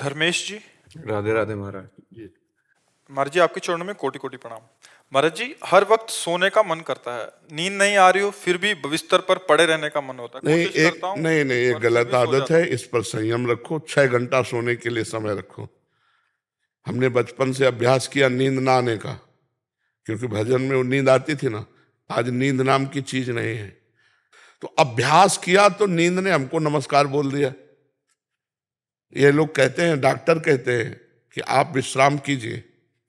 धर्मेश जी। राधे राधे महाराज जी। महाराज जी, आपके चरणों में कोटि कोटि प्रणाम। महाराज जी, हर वक्त सोने का मन करता है, नींद नहीं आ रही हो फिर भी बिस्तर पर पड़े रहने का मन होता है। नहीं, कोशिश करता हूँ नहीं नहीं, ये पर फिर गलत भी सो आदत जाता है। हूँ। इस पर संयम रखो। 6 घंटा सोने के लिए समय रखो। हमने बचपन से अभ्यास किया नींद ना आने का, क्योंकि भजन में वो नींद आती थी ना। आज नींद नाम की चीज नहीं है। तो अभ्यास किया तो नींद ने हमको नमस्कार बोल दिया। ये लोग कहते हैं, डॉक्टर कहते हैं कि आप विश्राम कीजिए,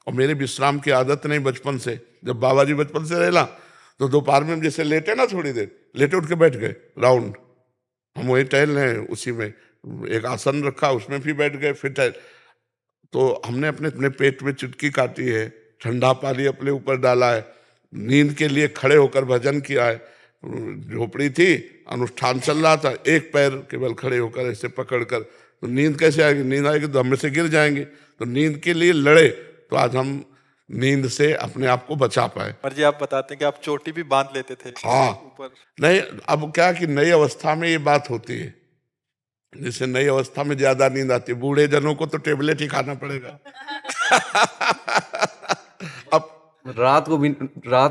और मेरे विश्राम की आदत नहीं बचपन से। जब बाबा जी बचपन से रहला तो दोपहर में जैसे लेटे ना, थोड़ी देर लेटे उठ के बैठ गए राउंड, हम वही टहल रहे हैं, उसी में एक आसन रखा उसमें फिर बैठ गए, फिर टहल। तो हमने अपने अपने पेट में चुटकी काटी है, ठंडा पानी अपने ऊपर डाला है, नींद के लिए खड़े होकर भजन किया है। झोपड़ी थी, अनुष्ठान चल रहा था, एक पैर केवल खड़े होकर ऐसे पकड़कर, तो नींद कैसे आएगी? नींद आएगी तो हम में से गिर जाएंगे। तो नींद के लिए लड़े, तो आज हम नींद से अपने आप को बचा पाए। महाराज जी, आप बताते हैं कि आप चोटी भी बांध लेते थे हाँ, ऊपर। नहीं, अब क्या कि नई अवस्था में ये बात होती है। जैसे नई अवस्था में ज्यादा नींद आती है, बूढ़े जनों को तो टेबलेट ही खाना पड़ेगा। अब रात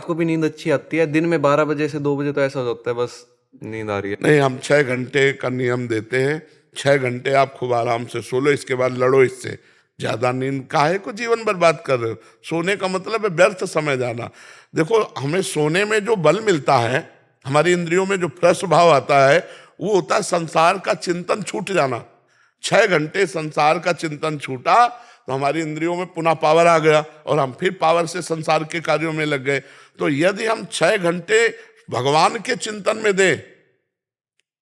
को भी नींद अच्छी आती है। दिन में 12 बजे से 2 बजे तो ऐसा होता है बस नींद आ रही है। नहीं, हम 6 घंटे का नियम देते हैं। 6 घंटे आप खूब आराम से सो लो, इसके बाद लड़ो इससे। ज्यादा नींद काहे को जीवन बर्बाद कर रहे हो? सोने का मतलब है व्यर्थ समय जाना। देखो, हमें सोने में जो बल मिलता है, हमारी इंद्रियों में जो फ्रेश भाव आता है, वो होता है संसार का चिंतन छूट जाना। 6 घंटे संसार का चिंतन छूटा तो हमारी इंद्रियों में पुनः पावर आ गया, और हम फिर पावर से संसार के कार्यों में लग गए। तो यदि हम 6 घंटे भगवान के चिंतन में दें,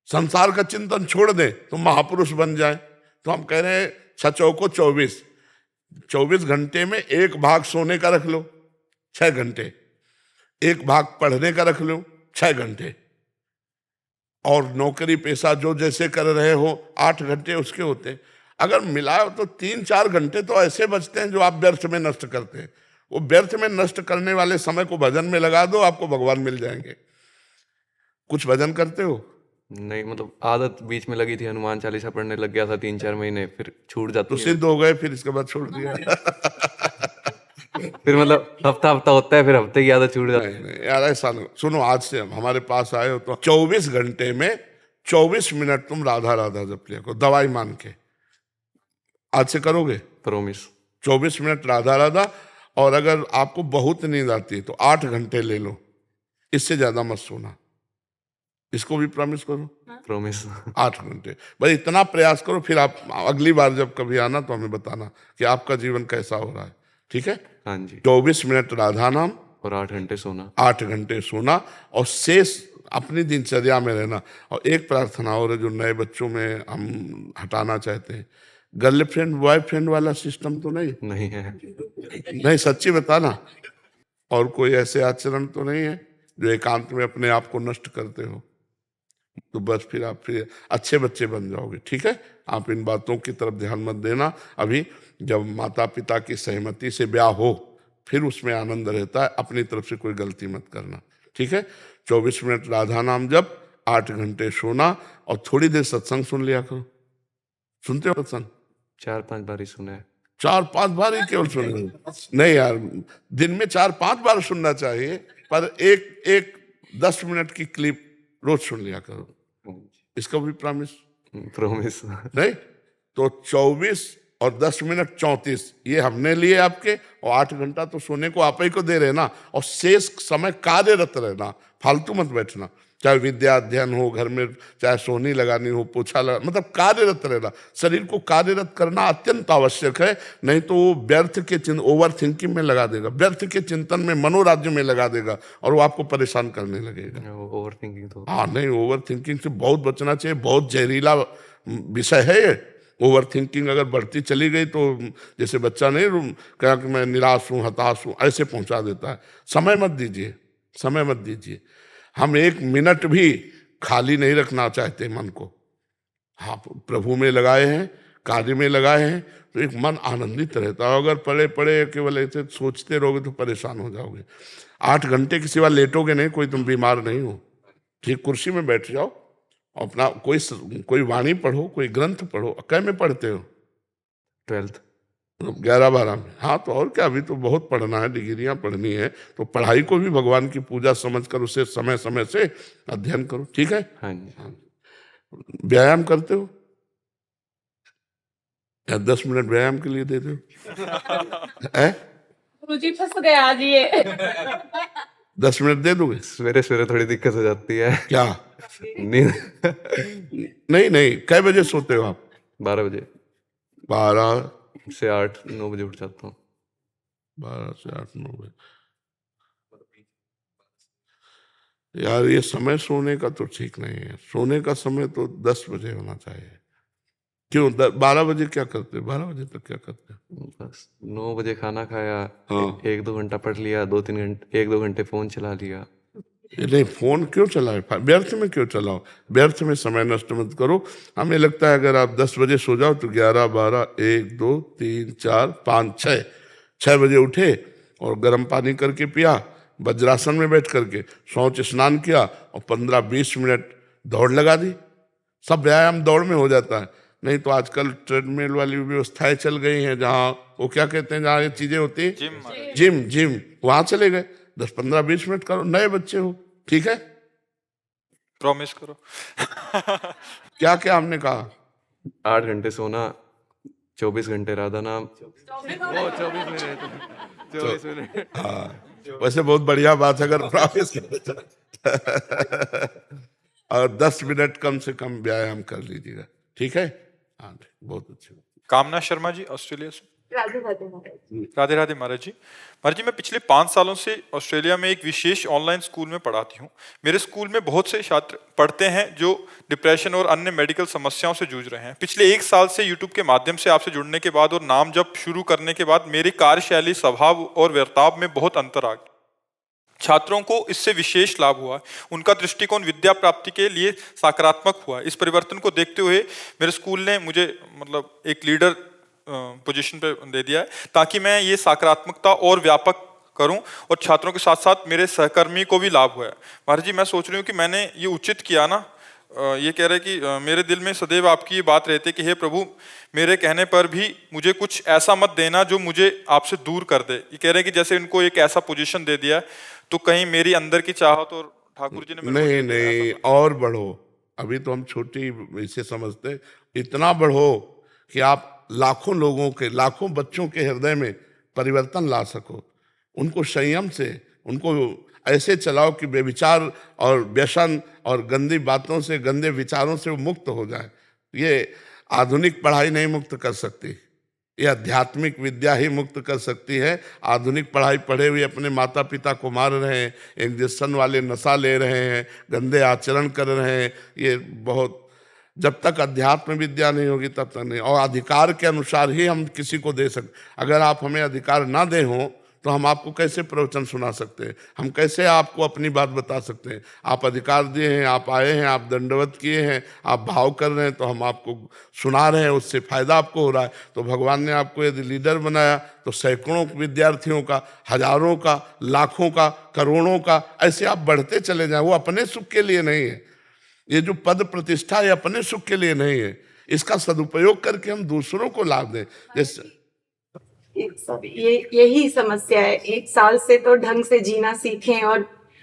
संसार का चिंतन छोड़ दें, तो महापुरुष बन जाए। तो हम कह रहे हैं 6 चौको 24 घंटे में एक भाग सोने का रख लो 6 घंटे, एक भाग पढ़ने का रख लो 6 घंटे, और नौकरी पेशा जो जैसे कर रहे हो 8 घंटे उसके होते हैं। अगर मिलाओ तो 3-4 घंटे तो ऐसे बचते हैं जो आप व्यर्थ में नष्ट करते हैं। वो व्यर्थ में नष्ट करने वाले समय को भजन में लगा दो, आपको भगवान मिल जाएंगे। कुछ भजन करते हो? नहीं, मतलब आदत बीच में लगी थी, हनुमान चालीसा पढ़ने लग गया था 3-4 महीने, फिर छूट जाती तो है। सिद्ध हो गए, फिर इसके बाद छोड़ दिया। फिर मतलब हफ्ता होता है, फिर हफ्ते की आदत छूट जाती है। नहीं यार, ऐसा नहीं। सुनो, आज से हमारे पास आए हो तो 24 घंटे में 24 मिनट तुम राधा राधा जप लिया करो, दवाई मान के। आज से करोगे? प्रॉमिस। 24 मिनट राधा राधा। और अगर आपको बहुत नींद आती है तो 8 घंटे ले लो, इससे ज्यादा मत सोना। इसको भी प्रॉमिस करो। प्रॉमिस। 8 घंटे भाई, इतना प्रयास करो। फिर आप अगली बार जब कभी आना तो हमें बताना कि आपका जीवन कैसा हो रहा है। ठीक है? हाँ जी। 24 मिनट राधा नाम और 8 घंटे सोना। 8 घंटे सोना, और शेष अपनी दिनचर्या में रहना। और एक प्रार्थना और है जो नए बच्चों में हम हटाना चाहते हैं। गर्लफ्रेंड बॉयफ्रेंड वाला सिस्टम तो नहीं नहीं है। नहीं, सच्ची बताना। और कोई ऐसे आचरण तो नहीं है जो एकांत में अपने आप को नष्ट करते हो? तो बस फिर आप फिर अच्छे बच्चे बन जाओगे। ठीक है? आप इन बातों की तरफ ध्यान मत देना। अभी जब माता पिता की सहमति से ब्याह हो फिर उसमें आनंद रहता है। अपनी तरफ से कोई गलती मत करना। ठीक है? 24 मिनट राधा नाम जप, 8 घंटे सोना, और थोड़ी देर सत्संग सुन लिया करो। सुनते हो सत्संग? 4-5 बार ही सुना है। 4-5 बार ही केवल सुन रहे? नहीं यार, दिन में 4-5 बार सुनना चाहिए, पर एक 10 मिनट की क्लिप रोज सुन लिया करो। इसका भी प्रॉमिस? प्रॉमिस। नहीं तो 24 और 10 मिनट 34 ये हमने लिए आपके, और 8 घंटा तो सोने को आप ही को दे रहे ना। और शेष समय कार्यरत रहना, फालतू मत बैठना। चाहे विद्या अध्ययन हो घर में, चाहे सोनी लगानी हो, पोछा लगा, मतलब कार्यरत रहना। शरीर को कार्यरत करना अत्यंत आवश्यक है, नहीं तो वो व्यर्थ के ओवर थिंकिंग में लगा देगा, व्यर्थ के चिंतन में, मनोराज्य में लगा देगा, और वो आपको परेशान करने लगेगा। ओवर थिंकिंग तो हाँ नहीं, ओवर थिंकिंग से बहुत बचना चाहिए। बहुत जहरीला विषय है ये। ओवर थिंकिंग अगर बढ़ती चली गई तो जैसे बच्चा नहीं कहा कि मैं निराश हूँ, हताश हूँ, ऐसे पहुंचा देता है। समय मत दीजिए, समय मत दीजिए। हम 1 मिनट भी खाली नहीं रखना चाहते मन को। हाँ, प्रभु में लगाए हैं, कार्य में लगाए हैं, तो एक मन आनंदित रहता है। अगर पड़े पड़े केवल ऐसे सोचते रहोगे तो परेशान हो जाओगे। 8 घंटे के सिवा लेटोगे नहीं, कोई तुम बीमार नहीं हो। ठीक कुर्सी में बैठ जाओ, अपना कोई वाणी पढ़ो, कोई ग्रंथ पढ़ो। कै में पढ़ते हो? 12th। 11-12 में, हाँ तो और क्या, अभी तो बहुत पढ़ना है, डिग्रियां पढ़नी है, तो पढ़ाई को भी भगवान की पूजा समझकर उसे समय समय से अध्ययन करो, ठीक है। हाँ जी। व्यायाम करते हो या 10 मिनट व्यायाम के लिए दे दो है? गुरुजी फंस गए आज ये 10 मिनट दे दोगे? सवेरे सवेरे थोड़ी दिक्कत हो जाती है। क्या? नींद नहीं नहीं, कै बजे सोते हो आप? 12 बजे 12 से 8-9 बजे उठ जाता हूँ। 12 से 8-9 बजे। यार ये समय सोने का तो ठीक नहीं है, सोने का समय तो 10 बजे होना चाहिए। क्यों 12 बजे क्या करते हो? 12 बजे तक क्या करते हो? बस 9 बजे खाना खाया, हाँ। 1-2 घंटा पढ़ लिया, 2-3 घंटे 1-2 घंटे फोन चला लिया। ये नहीं, फोन क्यों चलाए? व्यर्थ में क्यों चलाओ? व्यर्थ में समय नष्ट मत करो। हमें लगता है अगर आप 10 बजे सो जाओ तो 11, 12, 1, 2, 3, 4, 5, 6 बजे उठे और गर्म पानी करके पिया, वज्रासन में बैठ करके शौच स्नान किया और 15-20 मिनट दौड़ लगा दी। सब व्यायाम दौड़ में हो जाता है। नहीं तो आजकल ट्रेडमिल वाली व्यवस्थाएं चल गई हैं, जहाँ वो क्या कहते हैं, जहाँ ये चीजें होती हैं, जिम, वहां चले गए, 10-15-20 मिनट करो। नए बच्चे हो, ठीक है, प्रॉमिस करो। क्या क्या हमने कहा? 8 घंटे सोना, 24 घंटे राधा नाम। 24 मिनट। हाँ, वैसे बहुत बढ़िया बात है अगर प्रॉमिस और 10 मिनट कम से कम व्यायाम कर लीजिएगा, ठीक है। हाँ, बहुत अच्छी बात। कामना शर्मा जी ऑस्ट्रेलिया से। राधे राधे महाराज। राधे राधे महाराज जी। महाराज जी, मैं पिछले 5 सालों से ऑस्ट्रेलिया में एक विशेष ऑनलाइन स्कूल में पढ़ाती हूँ। मेरे स्कूल में बहुत से छात्र पढ़ते हैं जो डिप्रेशन और अन्य मेडिकल समस्याओं से जूझ रहे हैं। पिछले 1 साल से यूट्यूब के माध्यम से आपसे जुड़ने के बाद और नाम जप शुरू करने के बाद मेरी कार्यशैली, स्वभाव और व्यवहार में बहुत अंतर आ गया। छात्रों को इससे विशेष लाभ हुआ, उनका दृष्टिकोण विद्या प्राप्ति के लिए सकारात्मक हुआ। इस परिवर्तन को देखते हुए मेरे स्कूल ने मुझे एक लीडर पोजीशन पे दे दिया है, ताकि मैं ये सकारात्मकता और व्यापक करूं और छात्रों के साथ साथ मेरे सहकर्मी को भी लाभ हुआ है। महाराज जी, मैं सोच रही हूँ कि मैंने ये उचित किया ना। ये कह रहे कि मेरे दिल में सदैव आपकी ये बात रहती है कि हे प्रभु, मेरे कहने पर भी मुझे कुछ ऐसा मत देना जो मुझे आपसे दूर कर दे। ये कह रहे हैं कि जैसे इनको एक ऐसा पोजीशन दे दिया तो कहीं मेरी अंदर की चाहत और ठाकुर जी ने नहीं, और बढ़ो। अभी तो हम छोटी इसे समझते, इतना बढ़ो कि आप लाखों लोगों के, लाखों बच्चों के हृदय में परिवर्तन ला सको। उनको संयम से, उनको ऐसे चलाओ कि बेविचार और व्यसन और गंदी बातों से, गंदे विचारों से वो मुक्त हो जाए। ये आधुनिक पढ़ाई नहीं मुक्त कर सकती, ये आध्यात्मिक विद्या ही मुक्त कर सकती है। आधुनिक पढ़ाई पढ़े हुए अपने माता पिता को मार रहे हैं, इंजेक्शन वाले नशा ले रहे हैं, गंदे आचरण कर रहे हैं। ये बहुत, जब तक अध्यात्म विद्या नहीं होगी तब तक नहीं। और अधिकार के अनुसार ही हम किसी को दे सकते। अगर आप हमें अधिकार ना दे हो तो हम आपको कैसे प्रवचन सुना सकते हैं, हम कैसे आपको अपनी बात बता सकते हैं। आप अधिकार दिए हैं, आप आए हैं, आप दंडवत किए हैं, आप भाव कर रहे हैं, तो हम आपको सुना रहे हैं, उससे फायदा आपको हो रहा है। तो भगवान ने आपको यदि लीडर बनाया तो सैकड़ों विद्यार्थियों का, हजारों का, लाखों का, करोड़ों का, ऐसे आप बढ़ते चले जाएं। वो अपने सुख के लिए नहीं है, ये जो पद प्रतिष्ठा है अपने सुख के लिए नहीं है। इसका सदुपयोग करके हम दूसरों को लाभ दें। जैसे यही समस्या है। 1 साल से तो ढंग से जीना सीखें और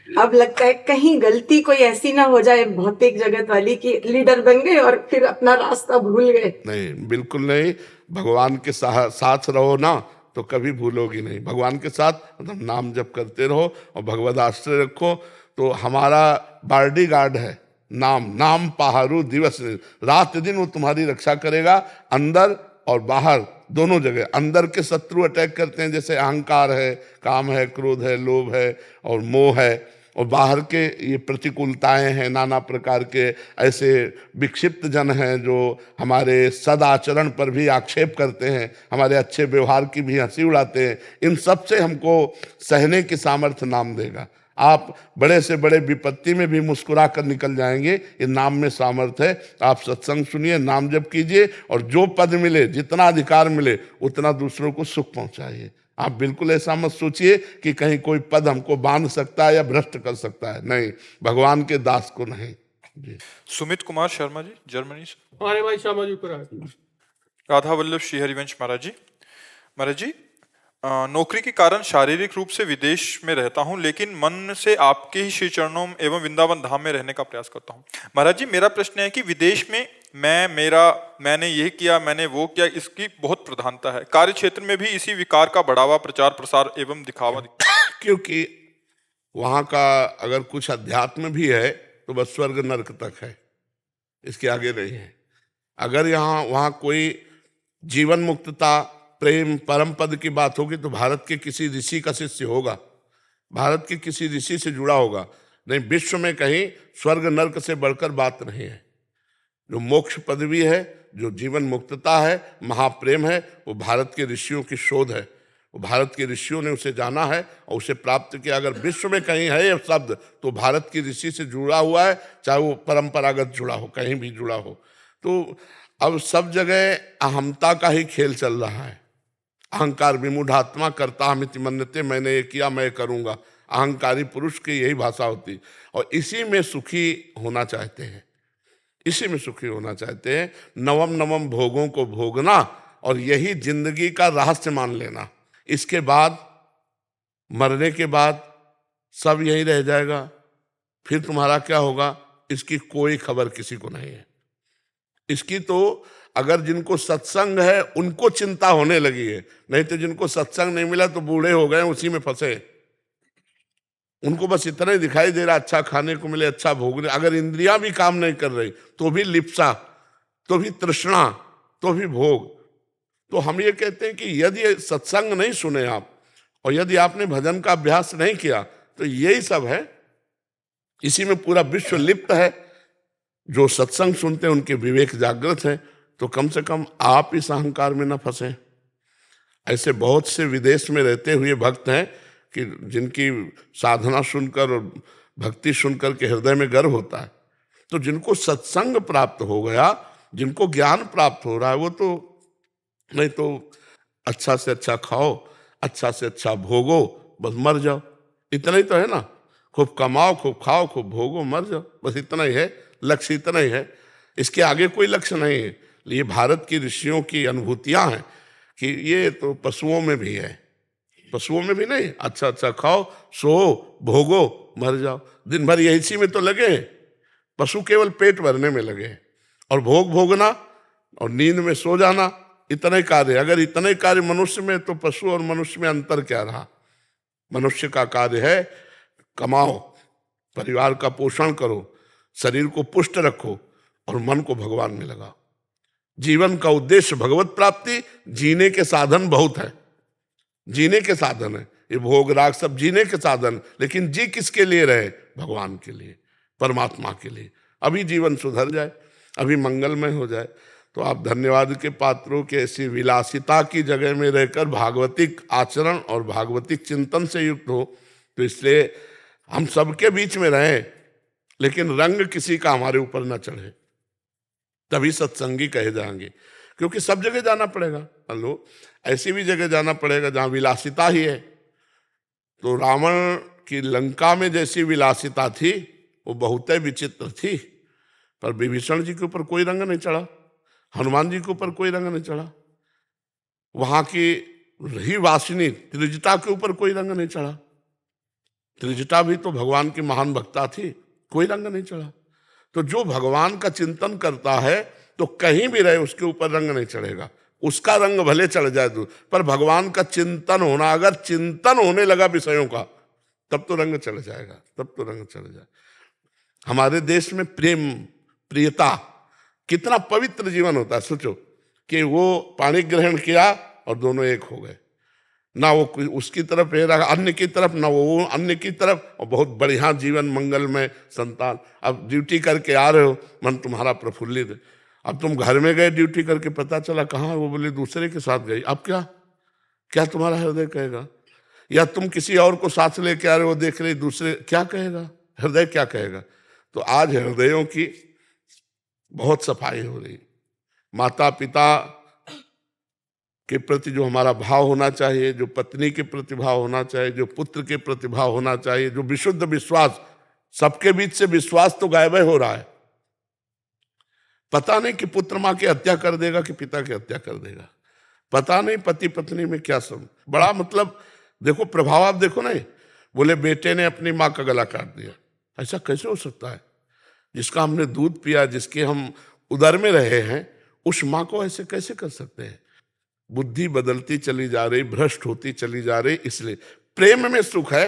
अब लगता है कहीं गलती कोई ऐसी ना हो जाए भौतिक जगत वाली कि लीडर बन गए और फिर अपना रास्ता भूल गए। नहीं, बिल्कुल नहीं। भगवान के साथ रहो ना तो कभी भूलोगी नहीं। भगवान के साथ मतलब नाम जप करते रहो और भगवद आश्रय रखो। तो हमारा बॉडी गार्ड है नाम पहारू दिवस रात दिन वो तुम्हारी रक्षा करेगा, अंदर और बाहर दोनों जगह। अंदर के शत्रु अटैक करते हैं, जैसे अहंकार है, काम है, क्रोध है, लोभ है और मोह है। और बाहर के ये प्रतिकूलताएं हैं, नाना प्रकार के ऐसे विक्षिप्त जन हैं जो हमारे सदाचरण पर भी आक्षेप करते हैं, हमारे अच्छे व्यवहार की भी हंसी उड़ाते हैं। इन सब से हमको सहने की सामर्थ्य नाम देगा। आप बड़े से बड़े विपत्ति में भी मुस्कुरा कर निकल जाएंगे। ये नाम में सामर्थ्य है। आप सत्संग सुनिए, नाम जप कीजिए और जो पद मिले, जितना अधिकार मिले, उतना दूसरों को सुख पहुंचाइए। आप बिल्कुल ऐसा मत सोचिए कि कहीं कोई पद हमको बांध सकता है या भ्रष्ट कर सकता है। नहीं, भगवान के दास को नहीं जी। सुमित कुमार शर्मा जी, जर्मनी से। हमारे भाई शर्मा जी को राधा वल्लभ श्री हरिवंश महाराज जी। महाराज जी, नौकरी के कारण शारीरिक रूप से विदेश में रहता हूं, लेकिन मन से आपके ही श्री चरणों एवं वृंदावन धाम में रहने का प्रयास करता हूं। महाराज जी, मेरा प्रश्न है कि विदेश में मैंने ये किया, मैंने वो किया, इसकी बहुत प्रधानता है। कार्य क्षेत्र में भी इसी विकार का बढ़ावा, प्रचार प्रसार एवं दिखावा क्योंकि वहाँ का अगर कुछ अध्यात्म भी है तो बस स्वर्ग नरक तक है, इसके आगे नहीं है। अगर वहाँ कोई जीवन मुक्तता, प्रेम, परम पद की बात होगी तो भारत के किसी ऋषि का शिष्य होगा, भारत के किसी ऋषि से जुड़ा होगा। नहीं, विश्व में कहीं स्वर्ग नरक से बढ़कर बात नहीं है। जो मोक्ष पदवी है, जो जीवन मुक्तता है, महाप्रेम है, वो भारत के ऋषियों की शोध है। वो भारत के ऋषियों ने उसे जाना है और उसे प्राप्त किया। अगर विश्व में कहीं है ये शब्द तो भारत की ऋषि से जुड़ा हुआ है, चाहे वो परंपरागत जुड़ा हो, कहीं भी जुड़ा हो। तो अब सब जगह अहमता का ही खेल चल रहा है। अहंकार विमूढ़ात्मा करता हमिति मन्यते, मैंने ये किया, मैं करूँगा। अहंकारी पुरुष की यही भाषा होती, और इसी में सुखी होना चाहते हैं, इसी में सुखी होना चाहते हैं। नवम नवम भोगों को भोगना और यही जिंदगी का रहस्य मान लेना। इसके बाद, मरने के बाद सब यही रह जाएगा, फिर तुम्हारा क्या होगा इसकी कोई खबर किसी को नहीं है। इसकी तो अगर जिनको सत्संग है उनको चिंता होने लगी है, नहीं तो जिनको सत्संग नहीं मिला तो बूढ़े हो गए, उसी में फंसे। उनको बस इतना ही दिखाई दे रहा, अच्छा खाने को मिले, अच्छा भोगने। अगर इंद्रियां भी काम नहीं कर रही तो भी लिप्सा, तो भी तृष्णा, तो भी भोग। तो हम ये कहते हैं कि यदि सत्संग नहीं सुने आप, और यदि आपने भजन का अभ्यास नहीं किया, तो यही सब है, इसी में पूरा विश्व लिप्त है। जो सत्संग सुनते हैं उनके विवेक जागृत है, तो कम से कम आप इस अहंकार में न फंसे। ऐसे बहुत से विदेश में रहते हुए भक्त हैं कि जिनकी साधना सुनकर और भक्ति सुनकर के हृदय में गर्व होता है। तो जिनको सत्संग प्राप्त हो गया, जिनको ज्ञान प्राप्त हो रहा है, वो तो नहीं तो अच्छा से अच्छा खाओ, अच्छा से अच्छा भोगो, बस मर जाओ। इतना ही तो है ना, खूब कमाओ, खूब खाओ, खूब भोगो, मर जाओ, बस इतना ही है लक्ष्य, इतना ही है। इसके आगे कोई लक्ष्य नहीं है। ये भारत की ऋषियों की अनुभूतियां हैं कि ये तो पशुओं में भी है, पशुओं में भी नहीं, अच्छा अच्छा खाओ, सो, भोगो, मर जाओ। दिन भर यही इसी में तो लगे हैं। पशु केवल पेट भरने में लगे हैं, और भोग भोगना और नींद में सो जाना, इतना ही कार्य। अगर इतना ही कार्य मनुष्य में, तो पशु और मनुष्य में अंतर क्या रहा। मनुष्य का कार्य है कमाओ, परिवार का पोषण करो, शरीर को पुष्ट रखो और मन को भगवान में लगाओ। जीवन का उद्देश्य भगवत प्राप्ति, जीने के साधन बहुत है, जीने के साधन है, ये भोग राग सब जीने के साधन। लेकिन जी किसके लिए रहे? भगवान के लिए, परमात्मा के लिए। अभी जीवन सुधर जाए, अभी मंगलमय हो जाए, तो आप धन्यवाद के पात्रों के ऐसी विलासिता की जगह में रहकर भागवतिक आचरण और भागवतिक चिंतन से युक्त हो। तो इसलिए हम सबके बीच में रहें, लेकिन रंग किसी का हमारे ऊपर न चढ़े, तभी सत्संगी कहे जाएंगे। क्योंकि सब जगह जाना पड़ेगा, हेलो, ऐसी भी जगह जाना पड़ेगा जहाँ विलासिता ही है। तो रावण की लंका में जैसी विलासिता थी वो बहुत विचित्र थी, पर विभीषण जी के ऊपर कोई रंग नहीं चढ़ा, हनुमान जी के ऊपर कोई रंग नहीं चढ़ा, वहां की रही वासिनी त्रिजटा के ऊपर कोई रंग नहीं चढ़ा। त्रिजटा भी तो भगवान की महान भक्ता थी, कोई रंग नहीं चढ़ा। तो जो भगवान का चिंतन करता है तो कहीं भी रहे उसके ऊपर रंग नहीं चढ़ेगा। उसका रंग भले चढ़ जाए तो, पर भगवान का चिंतन होना, अगर चिंतन होने लगा विषयों का, तब तो रंग चढ़ जाएगा, तब तो रंग चढ़ जाए। हमारे देश में प्रेम, प्रियता, कितना पवित्र जीवन होता है। सोचो कि वो पाणी ग्रहण किया और दोनों एक हो गए, ना वो उसकी तरफ अन्य की तरफ, ना वो अन्य की तरफ, और बहुत बढ़िया जीवन, मंगलमय संतान। अब ड्यूटी करके आ रहे हो, मन तुम्हारा प्रफुल्लित है। अब तुम घर में गए ड्यूटी करके, पता चला कहाँ है, वो बोले दूसरे के साथ गई। अब क्या क्या तुम्हारा हृदय कहेगा? या तुम किसी और को साथ लेके आ रहे हो, देख रहे दूसरे, क्या कहेगा हृदय, क्या कहेगा? तो आज हृदयों की बहुत सफाई हो रही। माता पिता के प्रति जो हमारा भाव होना चाहिए, जो पत्नी के प्रति भाव होना चाहिए, जो पुत्र के प्रति भाव होना चाहिए, जो विशुद्ध विश्वास, सबके बीच से विश्वास तो गायब हो रहा है। पता नहीं कि पुत्र माँ की हत्या कर देगा कि पिता की हत्या कर देगा, पता नहीं पति पत्नी में क्या सब बड़ा मतलब देखो प्रभाव आप देखो ना। बोले बेटे ने अपनी माँ का गला काट दिया, ऐसा कैसे हो सकता है? जिसका हमने दूध पिया, जिसके हम उदर में रहे हैं, उस माँ को ऐसे कैसे कर सकते हैं? बुद्धि बदलती चली जा रही, भ्रष्ट होती चली जा रही। इसलिए प्रेम में सुख है,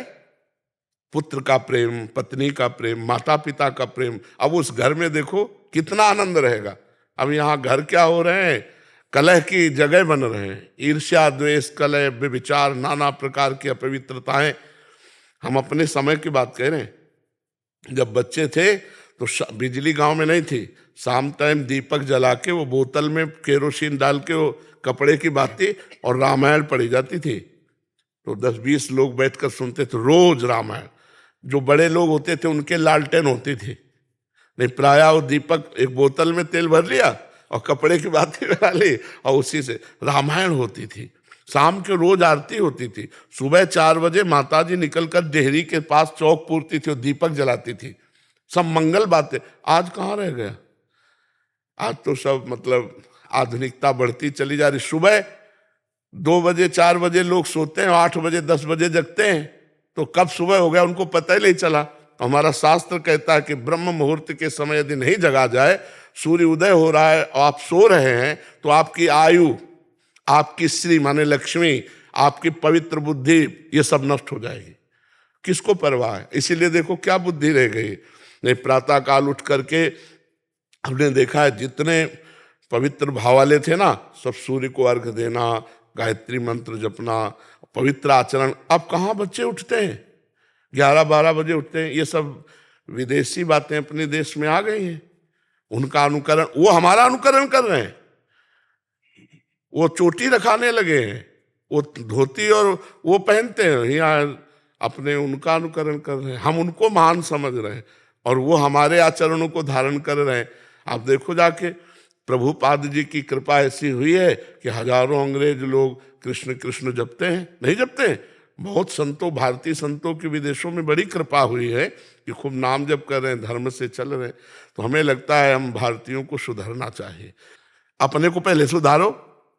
पुत्र का प्रेम, पत्नी का प्रेम, माता पिता का प्रेम। अब उस घर में देखो कितना आनंद रहेगा। अब यहाँ घर क्या हो रहे हैं? कलह की जगह बन रहे हैं। ईर्ष्या, द्वेष, कलह, व्यभिचार, नाना प्रकार की अपवित्रताएं। हम अपने समय की बात कह रहे हैं। जब बच्चे थे तो बिजली गांव में नहीं थी, शाम टाइम दीपक जला के वो बोतल में केरोसिन डाल के वो कपड़े की बातें और रामायण पढ़ी जाती थी। तो 10-20 लोग बैठकर सुनते थे रोज रामायण। जो बड़े लोग होते थे उनके लालटेन होती थी, नहीं प्राय वो दीपक एक बोतल में तेल भर लिया और कपड़े की बातें बना ली और उसी से रामायण होती थी। शाम के रोज आरती होती थी। सुबह 4 बजे माताजी निकलकर डेहरी के पास चौक पूरती थी और दीपक जलाती थी। सब मंगल बातें। आज कहाँ रह गया? आज तो सब मतलब आधुनिकता बढ़ती चली जा रही। सुबह 2 बजे 4 बजे लोग सोते हैं, 8 बजे 10 बजे जगते हैं, तो कब सुबह हो गया उनको पता ही नहीं चला। हमारा शास्त्र कहता है कि ब्रह्म मुहूर्त के समय यदि नहीं जगा जाए, सूर्य उदय हो रहा है और आप सो रहे हैं, तो आपकी आयु, आपकी श्री माने लक्ष्मी, आपकी पवित्र बुद्धि, ये सब नष्ट हो जाएगी। किसको परवाह है? इसीलिए देखो क्या बुद्धि रह गई। नहीं प्रातः काल उठ करके हमने देखा है जितने पवित्र भाव वाले थे ना, सब सूर्य को अर्घ देना, गायत्री मंत्र जपना, पवित्र आचरण। अब कहाँ बच्चे उठते हैं? 11-12 बजे उठते हैं। ये सब विदेशी बातें अपने देश में आ गई हैं। उनका अनुकरण, वो हमारा अनुकरण कर रहे हैं। वो चोटी रखाने लगे हैं, वो धोती और वो पहनते हैं, यहाँ अपने उनका अनुकरण कर रहे हैं। हम उनको महान समझ रहे हैं और वो हमारे आचरणों को धारण कर रहे हैं। आप देखो जाके प्रभुपाद जी की कृपा ऐसी हुई है कि हजारों अंग्रेज लोग कृष्ण कृष्ण जपते हैं, नहीं जपते हैं? बहुत संतों, भारतीय संतों की विदेशों में बड़ी कृपा हुई है कि खूब नाम जप कर रहे हैं, धर्म से चल रहे हैं। तो हमें लगता है हम भारतीयों को सुधरना चाहिए। अपने को पहले सुधारो,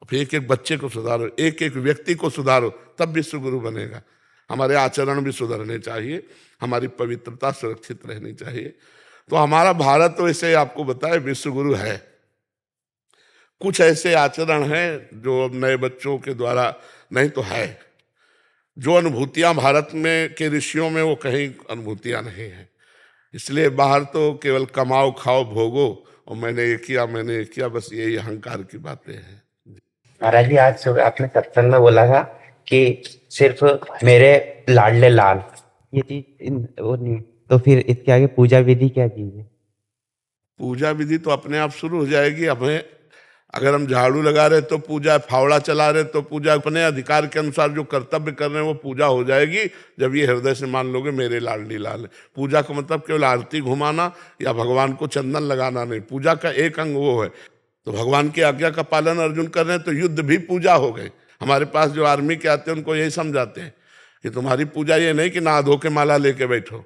फिर एक एक बच्चे को सुधारो, एक एक व्यक्ति को सुधारो, तब विश्व गुरु बनेगा। हमारे आचरण भी सुधरने चाहिए, हमारी पवित्रता सुरक्षित रहनी चाहिए। तो हमारा भारत तो ऐसे आपको बताए विश्व गुरु है। कुछ ऐसे आचरण हैं जो अब नए बच्चों के द्वारा नहीं तो है। जो अनुभूतियां भारत में के ऋषियों में वो कहीं अनुभूतियां नहीं है। इसलिए बाहर तो केवल कमाओ खाओ भोगो और मैंने ये किया मैंने ये किया, बस यही अहंकार की बातें हैं। महाराज जी आज सुबह आपने सत्संग में बोला था कि सिर्फ मेरे लाडले लाल, ये चीज वो नहीं, तो फिर इसके आगे पूजा विधि क्या चीज है? पूजा विधि तो अपने आप शुरू हो जाएगी। हमें अगर हम झाड़ू लगा रहे तो पूजा, फावड़ा चला रहे तो पूजा, अपने अधिकार के अनुसार जो कर्तव्य कर रहे हैं वो पूजा हो जाएगी जब ये हृदय से मान लोगे मेरे लाडली लाल है। पूजा का मतलब केवल आरती घुमाना या भगवान को चंदन लगाना नहीं। पूजा का एक अंग वो है। तो भगवान की आज्ञा का पालन अर्जुन कर रहे हैं तो युद्ध भी पूजा हो गए। हमारे पास जो आर्मी के आते हैं उनको यही समझाते हैं कि तुम्हारी पूजा ये नहीं कि नहा धो के माला लेके बैठो,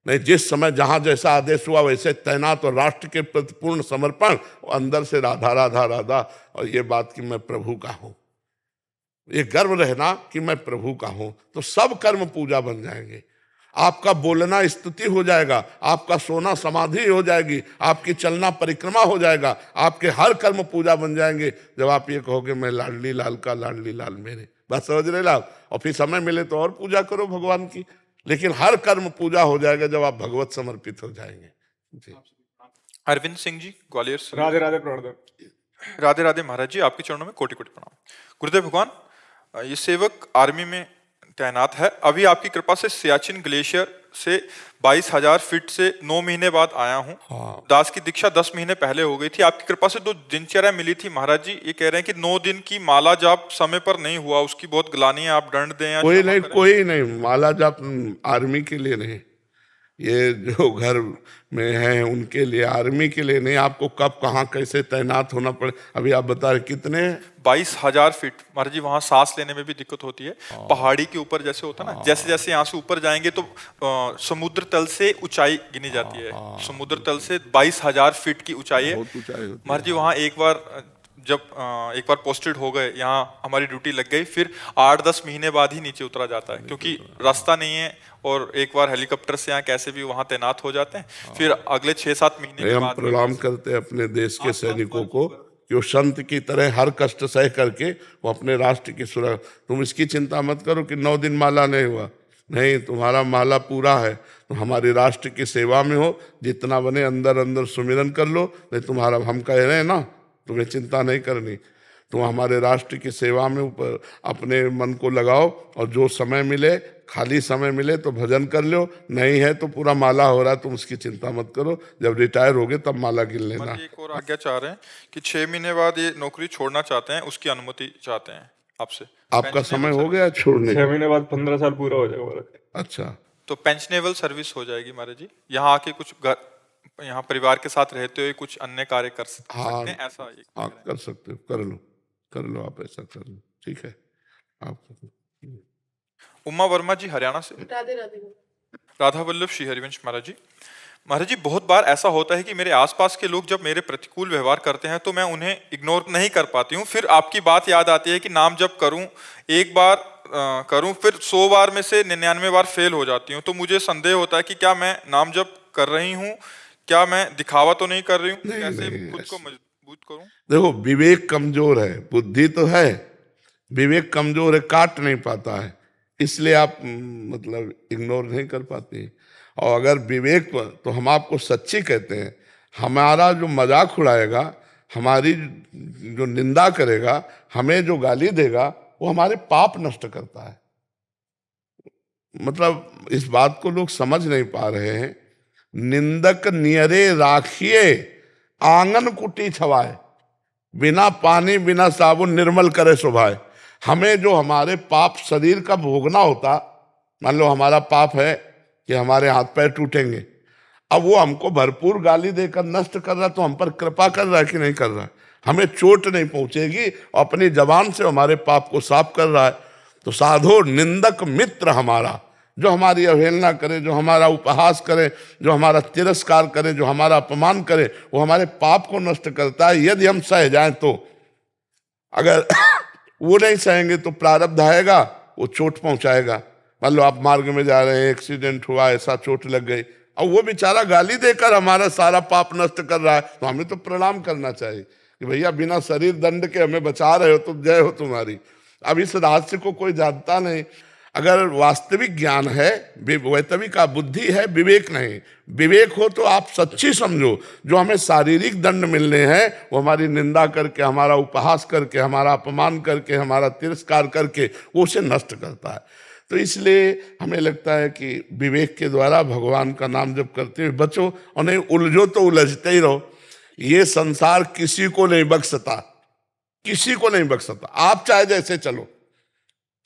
नहीं, जिस समय जहां जैसा आदेश हुआ वैसे तैनात और राष्ट्र के प्रति पूर्ण समर्पण, और अंदर से राधा राधा राधा, और ये बात कि मैं प्रभु का हूं, ये गर्व रहना कि मैं प्रभु का हूं, तो सब कर्म पूजा बन जाएंगे। आपका बोलना स्तुति हो जाएगा, आपका सोना समाधि हो जाएगी, आपकी चलना परिक्रमा हो जाएगा, आपके हर कर्म पूजा बन जाएंगे जब आप ये कहोगे मैं लाडली लाल का लाडली लाल मेरे। बस समझ रहे लाभ। और फिर समय मिले तो और पूजा करो भगवान की, लेकिन हर कर्म पूजा हो जाएगा जब आप भगवत समर्पित हो जाएंगे। जी। अरविंद सिंह जी ग्वालियर से। राधे राधे प्रणाम। राधे राधे महाराज जी, आपके चरणों में कोटि कोटि प्रणाम। गुरुदेव भगवान, ये सेवक आर्मी में तैनात है। अभी आपकी कृपा से सियाचिन ग्लेशियर से 22,000 फीट से 9 महीने बाद आया हूँ। दास की दीक्षा 10 महीने पहले हो गई थी। आपकी कृपा से 2 दिनचर्या मिली थी। महाराज जी ये कह रहे हैं कि 9 दिन की माला जाप समय पर नहीं हुआ, उसकी बहुत ग्लानि है, आप दंड दें या कोई क्षमा नहीं, करें। कोई नहीं, माला जाप आर्मी के लिए नहीं, ये जो घर में हैं उनके लिए, आर्मी के लिए नहीं। आपको कब कहाँ कैसे तैनात होना पड़े। अभी आप बता रहे कितने 22,000 फीट महाराज जी। वहां सांस लेने में भी दिक्कत होती है। पहाड़ी के ऊपर जैसे होता है ना, जैसे जैसे यहाँ से ऊपर जाएंगे तो समुद्र तल से ऊंचाई गिनी जाती है। समुद्र तल से 22,000 फीट की ऊंचाई है बहुत ऊंचाई होती है। महाराज जी। वहाँ एक बार पोस्टेड हो गए, यहाँ हमारी ड्यूटी लग गई, फिर 8-10 महीने बाद ही नीचे उतरा जाता है, क्योंकि रास्ता नहीं है। और एक बार हेलीकॉप्टर से यहाँ कैसे भी वहाँ तैनात हो जाते हैं, फिर अगले 6-7 महीने के हम बाद प्रणाम करते हैं अपने देश के सैनिकों को कि वो संत की तरह हर कष्ट सह करके वो अपने राष्ट्र की सुरक्षा। तुम इसकी चिंता मत करो कि 9 दिन माला नहीं हुआ, नहीं, तुम्हारा माला पूरा है। तो हमारे राष्ट्र की सेवा में हो, जितना बने अंदर अंदर सुमिरन कर लो। नहीं तुम्हारा, हम कह रहे हैं ना, तुम्हें चिंता नहीं करनी। तुम हमारे राष्ट्र की सेवा में ऊपर अपने मन को लगाओ, और जो समय मिले, खाली समय मिले तो भजन कर लो, नहीं है तो पूरा माला हो रहा है, तुम उसकी चिंता मत करो। जब रिटायर होगे तब माला गिन लेना। महाराज जी एक और आज्ञा चाह रहे हैं कि 6 महीने बाद ये नौकरी छोड़ना चाहते हैं, उसकी अनुमति चाहते हैं आपसे। आपका समय हो गया छोड़ने 6 महीने बाद 15 साल पूरा हो जाएगा महाराज। अच्छा, तो पेंशनेबल सर्विस हो जाएगी महाराज जी। यहाँ आके कुछ यहाँ परिवार के साथ रहते हुए कुछ अन्य कार्य कर सकते हैं, ऐसा एक हाँ कर सकते हो, कर लो आप, ऐसा कर लो, ठीक है। आप उमा वर्मा जी हरियाणा से। राधा वल्लभ श्री हरिवंश महाराज जी। महाराज जी बहुत बार ऐसा होता है कि मेरे आसपास के लोग जब मेरे प्रतिकूल व्यवहार करते हैं तो मैं उन्हें इग्नोर नहीं कर पाती हूँ। फिर आपकी बात याद आती है कि नाम जप करूं, एक बार करूं, फिर 100 बार में से 99 बार फेल हो जाती हूँ। तो मुझे संदेह होता है कि क्या मैं नाम जप कर रही हूँ, क्या मैं दिखावा तो नहीं कर रही हूँ, कैसे खुद को मजबूत करूं। देखो, विवेक कमजोर है, बुद्धि तो है, विवेक कमजोर है, काट नहीं पाता है, इसलिए आप मतलब इग्नोर नहीं कर पाते। और अगर विवेक पर, तो हम आपको सच्ची कहते हैं, हमारा जो मजाक उड़ाएगा, हमारी जो निंदा करेगा, हमें जो गाली देगा, वो हमारे पाप नष्ट करता है। मतलब इस बात को लोग समझ नहीं पा रहे हैं। निंदक नियरे राखिए, आंगन कुटी छवाए, बिना पानी बिना साबुन निर्मल करे सुभाए। हमें जो हमारे पाप शरीर का भोगना होता, मान लो हमारा पाप है कि हमारे हाथ पैर टूटेंगे, अब वो हमको भरपूर गाली देकर नष्ट कर रहा, तो हम पर कृपा कर रहा है कि नहीं कर रहा है। हमें चोट नहीं पहुंचेगी, अपनी जबान से हमारे पाप को साफ कर रहा है। तो साधो निंदक मित्र हमारा, जो हमारी अवहेलना करे, जो हमारा उपहास करे, जो हमारा तिरस्कार करे, जो हमारा अपमान करे, वो हमारे पाप को नष्ट करता है, यदि हम सह जाएं तो। अगर वो नहीं सहेंगे तो प्रारब्ध आएगा, वो चोट पहुंचाएगा। मान लो आप मार्ग में जा रहे हैं, एक्सीडेंट हुआ, ऐसा चोट लग गई, और वो बेचारा गाली देकर हमारा सारा पाप नष्ट कर रहा है, तो हमें तो प्रणाम करना चाहिए कि भैया बिना शरीर दंड के हमें बचा रहे हो, तो जय हो तुम्हारी। अब इस रहस्य को कोई जानता नहीं। अगर वास्तविक ज्ञान है, वैतविक का बुद्धि है, विवेक नहीं। विवेक हो तो आप सच्ची समझो, जो हमें शारीरिक दंड मिलने हैं, वो हमारी निंदा करके, हमारा उपहास करके, हमारा अपमान करके, हमारा तिरस्कार करके, वो उसे नष्ट करता है। तो इसलिए हमें लगता है कि विवेक के द्वारा भगवान का नाम जप करते हुए बचो, और नहीं उलझो तो उलझते ही रहो। ये संसार किसी को नहीं बख्शता, किसी को नहीं बख्शता। आप चाहे जैसे चलो,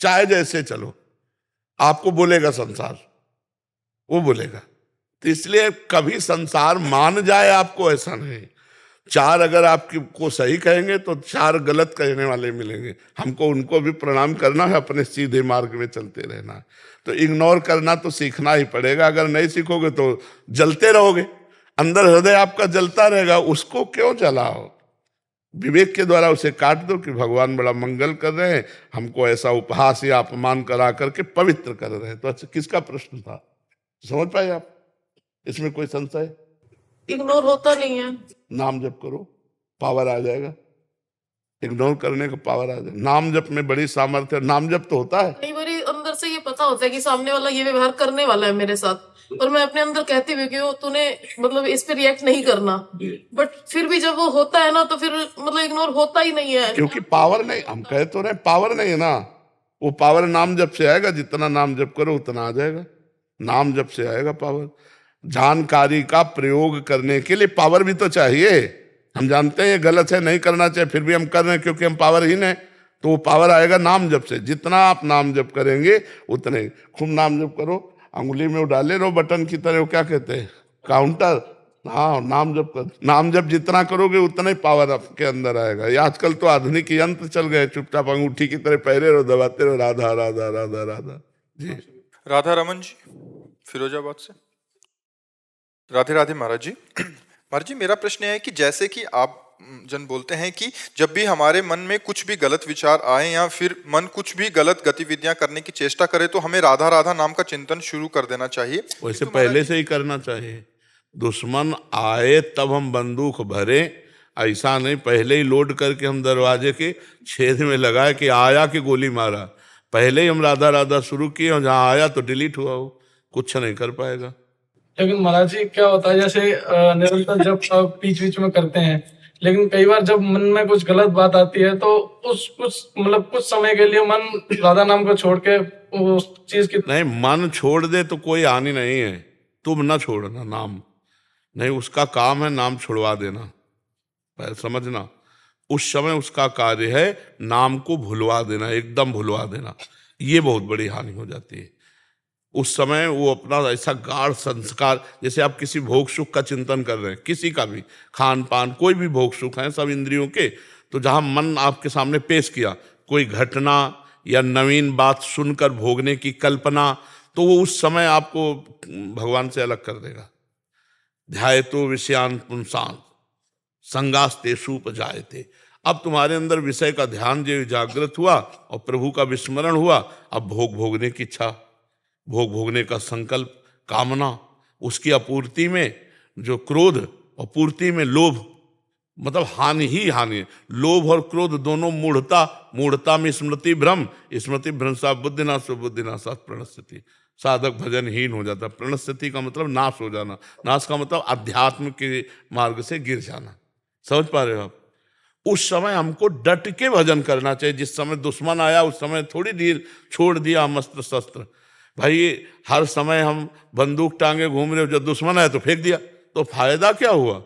चाहे जैसे चलो, आपको बोलेगा संसार, वो बोलेगा। तो इसलिए कभी संसार मान जाए आपको, ऐसा नहीं। 4 अगर आपको सही कहेंगे तो 4 गलत कहने वाले मिलेंगे। हमको उनको भी प्रणाम करना है, अपने सीधे मार्ग में चलते रहना है। तो इग्नोर करना तो सीखना ही पड़ेगा। अगर नहीं सीखोगे तो जलते रहोगे, अंदर हृदय आपका जलता रहेगा। उसको क्यों जलाओ, विवेक के द्वारा उसे काट दो कि भगवान बड़ा मंगल कर रहे हैं, हमको ऐसा उपहास या अपमान करा करके पवित्र कर रहे हैं। तो अच्छा, किसका प्रश्न था, समझ पाए आप? इसमें कोई संशय? इग्नोर होता नहीं है। नाम जप करो, पावर आ जाएगा। इग्नोर करने का पावर आ जाएगा। नाम जप में बड़ी सामर्थ्य। नाम जप तो होता है, कई बार अंदर से ये पता होता है कि सामने वाला ये व्यवहार करने वाला है मेरे साथ, और मैं अपने अंदर कहती हुई कि तूने मतलब इस पे रिएक्ट नहीं करना, बट फिर भी जब वो होता है ना, तो फिर मतलब इग्नोर होता ही नहीं है। क्योंकि पावर नहीं, हम कह तो रहे पावर नहीं है ना। वो पावर नाम जप से आएगा, जितना नाम जप करो उतना आ जाएगा। नाम जप से आएगा पावर। जानकारी का प्रयोग करने के लिए पावर भी तो चाहिए। हम जानते हैं ये गलत है, नहीं करना चाहिए, फिर भी हम कर रहे हैं क्योंकि हम पावरहीन हैं। तो वो पावर आएगा नाम जप से। जितना आप नाम जप करेंगे उतने। खूब नाम जप करो, अंगुली में वो डाले रहो बटन की तरह, वो क्या कहते हैं, काउंटर। हाँ, नाम जप जितना करोगे उतना ही पावर आपके अंदर आएगा। ये आजकल तो आधुनिक यंत्र चल गए, चुपचाप अंगूठी की तरह पहरे रहो, दबाते रहो, राधा राधा राधा राधा। जी राधा रमन जी फिरोजाबाद से। राधे राधे महाराज जी। महाराज जी, मेरा प्रश्न है कि जैसे कि आप जन बोलते हैं कि जब भी हमारे मन में कुछ भी गलत विचार आए या फिर मन कुछ भी गलत गतिविधियां करने की चेष्टा करे तो हमें राधा राधा नाम का चिंतन शुरू कर देना चाहिए। वैसे पहले से ही करना चाहिए। दुश्मन आए तब हम बंदूक भरे, ऐसा नहीं पहले ही लोड करके हम दरवाजे के छेद में लगाए कि आया कि गोली मारा। पहले ही हम राधा राधा शुरू किए और जहाँ आया तो डिलीट हुआ, वो कुछ नहीं कर पाएगा। लेकिन महाराज जी क्या होता है, जैसे निरंतर जब बीच बीच में करते हैं, लेकिन कई बार जब मन में कुछ गलत बात आती है तो कुछ समय के लिए मन राधा नाम को छोड़ के उस चीज की नहीं, मन छोड़ दे तो कोई हानि नहीं है, तुम ना छोड़ना नाम, नहीं उसका काम है नाम छुड़वा देना, समझना। उस समय उसका कार्य है नाम को भुलवा देना, एकदम भुलवा देना। ये बहुत बड़ी हानि हो जाती है। उस समय वो अपना ऐसा गाढ़ संस्कार, जैसे आप किसी भोग सुख का चिंतन कर रहे हैं, किसी का भी खान पान, कोई भी भोग सुख है सब इंद्रियों के, तो जहाँ मन आपके सामने पेश किया कोई घटना या नवीन बात सुनकर भोगने की कल्पना, तो वो उस समय आपको भगवान से अलग कर देगा। ध्यायतो विषयान पुंसान संगास्तेषु उपजायते। अब तुम्हारे अंदर विषय का ध्यान जो जागृत हुआ और प्रभु का विस्मरण हुआ, अब भोगने की इच्छा, भोगने का संकल्प, कामना, उसकी अपूर्ति में जो क्रोध और पूर्ति में लोभ, मतलब हानि ही हानि। लोभ और क्रोध दोनों मूढ़ता में स्मृति भ्रम, स्मृति भ्रंशा बुद्धिनाशात् प्रणश्यति। साधक भजनहीन हो जाता। प्रणश्यति का मतलब नाश हो जाना, नाश का मतलब अध्यात्म के मार्ग से गिर जाना। समझ पा रहे हो आप? उस समय हमको डट के भजन करना चाहिए। जिस समय दुश्मन आया उस समय थोड़ी देर छोड़ दिया हम अस्त्र शस्त्र। भाई हर समय हम बंदूक टांगे घूम रहे हो, जब दुश्मन आया तो फेंक दिया, तो फायदा क्या हुआ?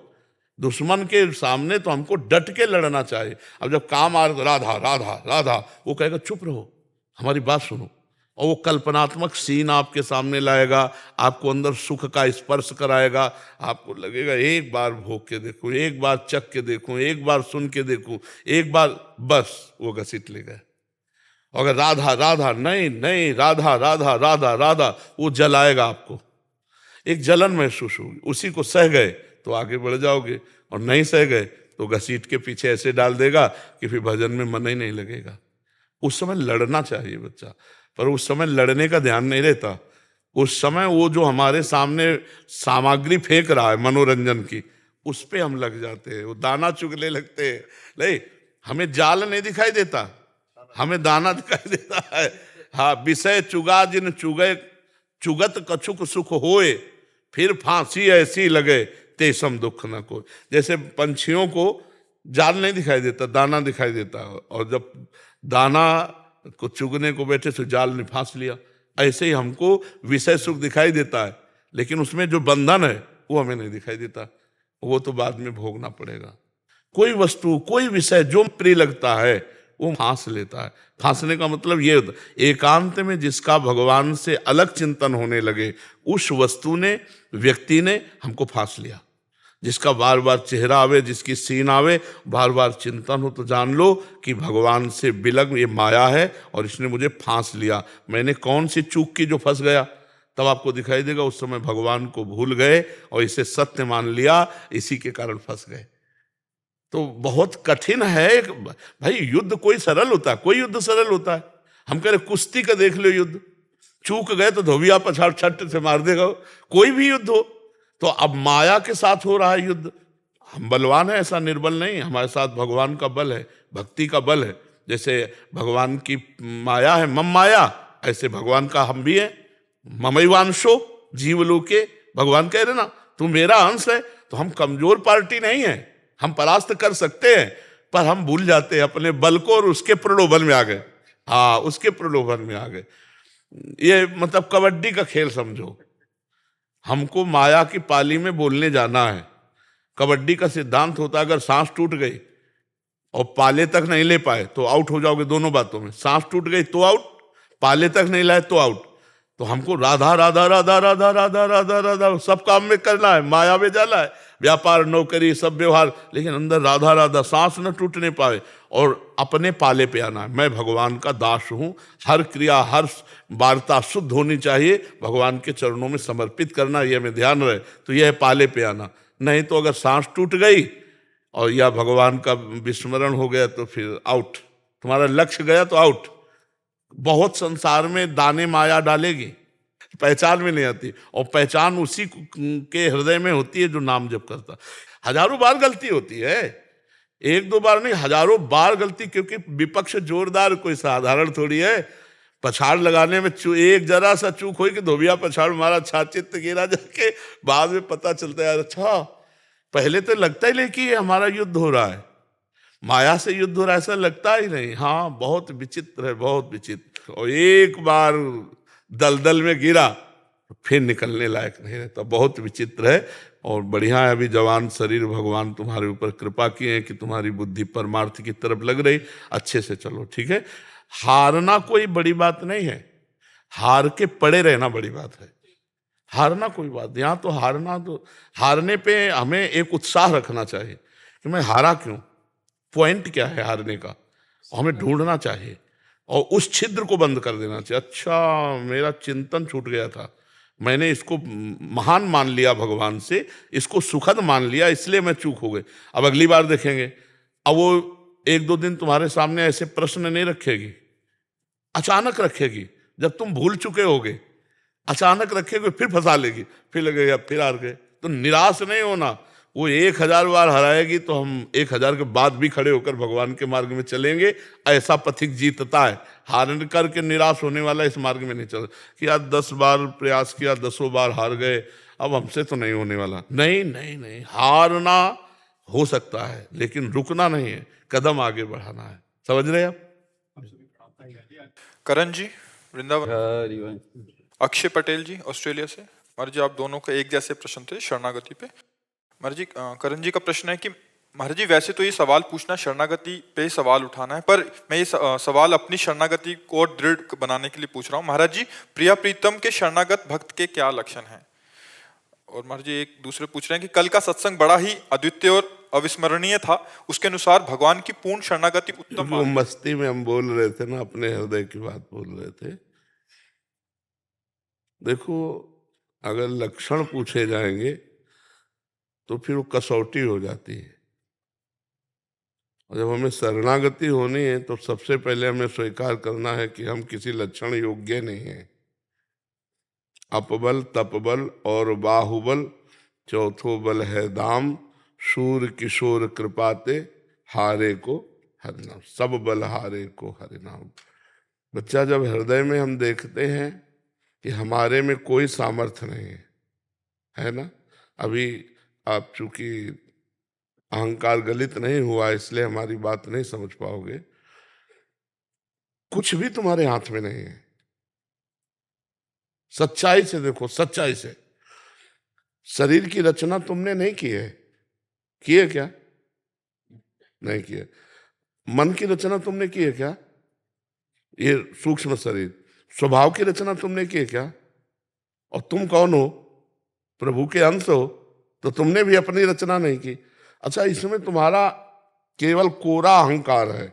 दुश्मन के सामने तो हमको डट के लड़ना चाहिए। अब जब काम आ रहा राधा राधा राधा, वो कहेगा चुप रहो, हमारी बात सुनो, और वो कल्पनात्मक सीन आपके सामने लाएगा, आपको अंदर सुख का स्पर्श कराएगा। आपको लगेगा एक बार भोग के देखूं, एक बार चख के देखूं, एक बार सुन के देखूं, एक बार, बस वो घसीट ले गए। अगर राधा राधा नहीं राधा राधा राधा राधा, वो जलाएगा आपको, एक जलन महसूस होगी। उसी को सह गए तो आगे बढ़ जाओगे, और नहीं सह गए तो घसीट के पीछे ऐसे डाल देगा कि फिर भजन में मन ही नहीं लगेगा। उस समय लड़ना चाहिए बच्चा, पर उस समय लड़ने का ध्यान नहीं रहता। उस समय वो जो हमारे सामने सामग्री फेंक रहा है मनोरंजन की, उस पे हम लग जाते हैं, वो दाना चुगने लगते हैं। नहीं, हमें जाल नहीं दिखाई देता, हमें दाना दिखाई देता है। हाँ, विषय चुगा जिन चुगे, चुगत कछुक सुख होए, फिर फांसी ऐसी लगे तेसम दुख न कोई। जैसे पंछियों को जाल नहीं दिखाई देता, दाना दिखाई देता है, और जब दाना को चुगने को बैठे तो जाल ने फांस लिया। ऐसे ही हमको विषय सुख दिखाई देता है, लेकिन उसमें जो बंधन है वो हमें नहीं दिखाई देता, वो तो बाद में भोगना पड़ेगा। कोई वस्तु, कोई विषय जो प्रिय लगता है वो फांस लेता है। फांसने का मतलब ये होता है एकांत में जिसका भगवान से अलग चिंतन होने लगे, उस वस्तु ने, व्यक्ति ने हमको फांस लिया। जिसका बार बार चेहरा आवे, जिसकी सीन आवे, बार बार चिंतन हो, तो जान लो कि भगवान से बिलग ये माया है और इसने मुझे फांस लिया। मैंने कौन सी चूक की जो फंस गया, तब आपको दिखाई देगा उस समय भगवान को भूल गए और इसे सत्य मान लिया, इसी के कारण फंस गए। तो बहुत कठिन है भाई। युद्ध कोई सरल होता है? कोई युद्ध सरल होता है? हम कह रहे कुश्ती का देख लो युद्ध, चूक गए तो धोबिया पछाड़ छट से मार देगा। कोई भी युद्ध हो, तो अब माया के साथ हो रहा है युद्ध। हम बलवान है, ऐसा निर्बल नहीं, हमारे साथ भगवान का बल है, भक्ति का बल है। जैसे भगवान की माया है मम माया, ऐसे भगवान का हम भी है। ममैवांशो जीवलोके, भगवान कह रहे ना तू मेरा अंश है। तो हम कमजोर पार्टी नहीं है, हम परास्त कर सकते हैं, पर हम भूल जाते हैं अपने बल को और उसके प्रलोभन में आ गए। हाँ, उसके प्रलोभन में आ गए। ये मतलब कबड्डी का खेल समझो। हमको माया की पाली में बोलने जाना है। कबड्डी का सिद्धांत होता है अगर सांस टूट गई और पाले तक नहीं ले पाए तो आउट हो जाओगे दोनों बातों में। सांस टूट गई तो आउट, पाले तक नहीं लाए तो आउट। तो हमको राधा राधा राधा राधा राधा राधा राधा सब काम में करना है, माया में जाना है, व्यापार नौकरी सब व्यवहार, लेकिन अंदर राधा राधा, सांस न टूटने पाए और अपने पाले पे आना है। मैं भगवान का दास हूँ, हर क्रिया हर वार्ता शुद्ध होनी चाहिए, भगवान के चरणों में समर्पित करना, यह में ध्यान रहे, तो यह है पाले पे आना। नहीं तो अगर सांस टूट गई और या भगवान का विस्मरण हो गया तो फिर आउट, तुम्हारा लक्ष्य गया तो आउट। बहुत संसार में दाने माया डालेगी, पहचान में नहीं आती, और पहचान उसी के हृदय में होती है जो नाम जप करता। हजारों बार गलती होती है, एक दो बार नहीं, हजारों बार गलती, क्योंकि विपक्ष जोरदार, कोई साधारण थोड़ी है। पछाड़ लगाने में एक जरा सा चूक हुई कि धोबिया पछाड़ मारा, छाचित गिरा, जाके बाद में पता चलता है अच्छा, पहले तो लगता ही नहीं कि हमारा युद्ध हो रहा है, माया से युद्ध हो रहा है, ऐसा लगता ही नहीं। हाँ, बहुत विचित्र है, बहुत विचित्र। और एक बार दलदल में गिरा फिर निकलने लायक नहीं रहता, बहुत विचित्र है। और बढ़िया है, अभी जवान शरीर भगवान तुम्हारे ऊपर कृपा किए हैं कि तुम्हारी बुद्धि परमार्थ की तरफ लग रही, अच्छे से चलो, ठीक है। हारना कोई बड़ी बात नहीं है, हार के पड़े रहना बड़ी बात है। हारना कोई बात, यहाँ तो हारना, तो हारने पे हमें एक उत्साह रखना चाहिए कि मैं हारा क्यों, पॉइंट क्या है हारने का, हमें ढूंढना चाहिए और उस छिद्र को बंद कर देना चाहिए। अच्छा, मेरा चिंतन छूट गया था, मैंने इसको महान मान लिया भगवान से, इसको सुखद मान लिया, इसलिए मैं चूक हो गई। अब अगली बार देखेंगे, अब वो एक दो दिन तुम्हारे सामने ऐसे प्रश्न नहीं रखेगी, अचानक रखेगी। जब तुम भूल चुके होगे अचानक रखेगी, फिर फंसा लेगी, फिर लगेगा फिर हार गए। तो निराश नहीं होना, वो 1000 बार हराएगी तो हम 1000 के बाद भी खड़े होकर भगवान के मार्ग में चलेंगे, ऐसा पथिक जीतता है। हार करके निराश होने वाला इस मार्ग में नहीं चल कि आज 10 बार प्रयास किया, 10 बार हार गए, अब हमसे तो नहीं होने वाला। नहीं नहीं नहीं, हारना हो सकता है लेकिन रुकना नहीं है, कदम आगे बढ़ाना है। समझ रहे आप? करण जी वृंदावन, अक्षय पटेल जी ऑस्ट्रेलिया से। महाराज जी, आप दोनों का एक जैसे प्रश्न थे शरणागति पे। महाराज जी, करण जी का प्रश्न है कि महाराज जी, वैसे तो ये सवाल पूछना शरणागति पे सवाल उठाना है, पर मैं ये सवाल अपनी शरणागति को और दृढ़ बनाने के लिए पूछ रहा हूँ। महाराज जी, प्रिया प्रीतम के शरणागत भक्त के क्या लक्षण हैं? और महाराज जी एक दूसरे पूछ रहे हैं कि कल का सत्संग बड़ा ही अद्वितीय और अविस्मरणीय था, उसके अनुसार भगवान की पूर्ण शरणागति उत्तम। वो मस्ती में हम बोल रहे थे ना, अपने हृदय की बात बोल रहे थे। देखो, अगर लक्षण पूछे जाएंगे तो फिर वो कसौटी हो जाती है, और जब हमें शरणागति होनी है तो सबसे पहले हमें स्वीकार करना है कि हम किसी लक्षण योग्य नहीं हैं। अपबल, तपबल और बाहुबल, चौथो बल है दाम, शूर किशोर कृपाते, हारे को हरिनाम, सब बल हारे को हरिनाम। बच्चा, जब हृदय में हम देखते हैं कि हमारे में कोई सामर्थ्य नहीं है ना, अभी आप चूंकि अहंकार गलित नहीं हुआ इसलिए हमारी बात नहीं समझ पाओगे, कुछ भी तुम्हारे हाथ में नहीं है। सच्चाई से देखो, सच्चाई से। शरीर की रचना तुमने नहीं की है, की है क्या? नहीं की है। मन की रचना तुमने की है क्या? ये सूक्ष्म शरीर, स्वभाव की रचना तुमने की है क्या? और तुम कौन हो? प्रभु के अंश हो, तो तुमने भी अपनी रचना नहीं की। अच्छा, इसमें तुम्हारा केवल कोरा अहंकार है,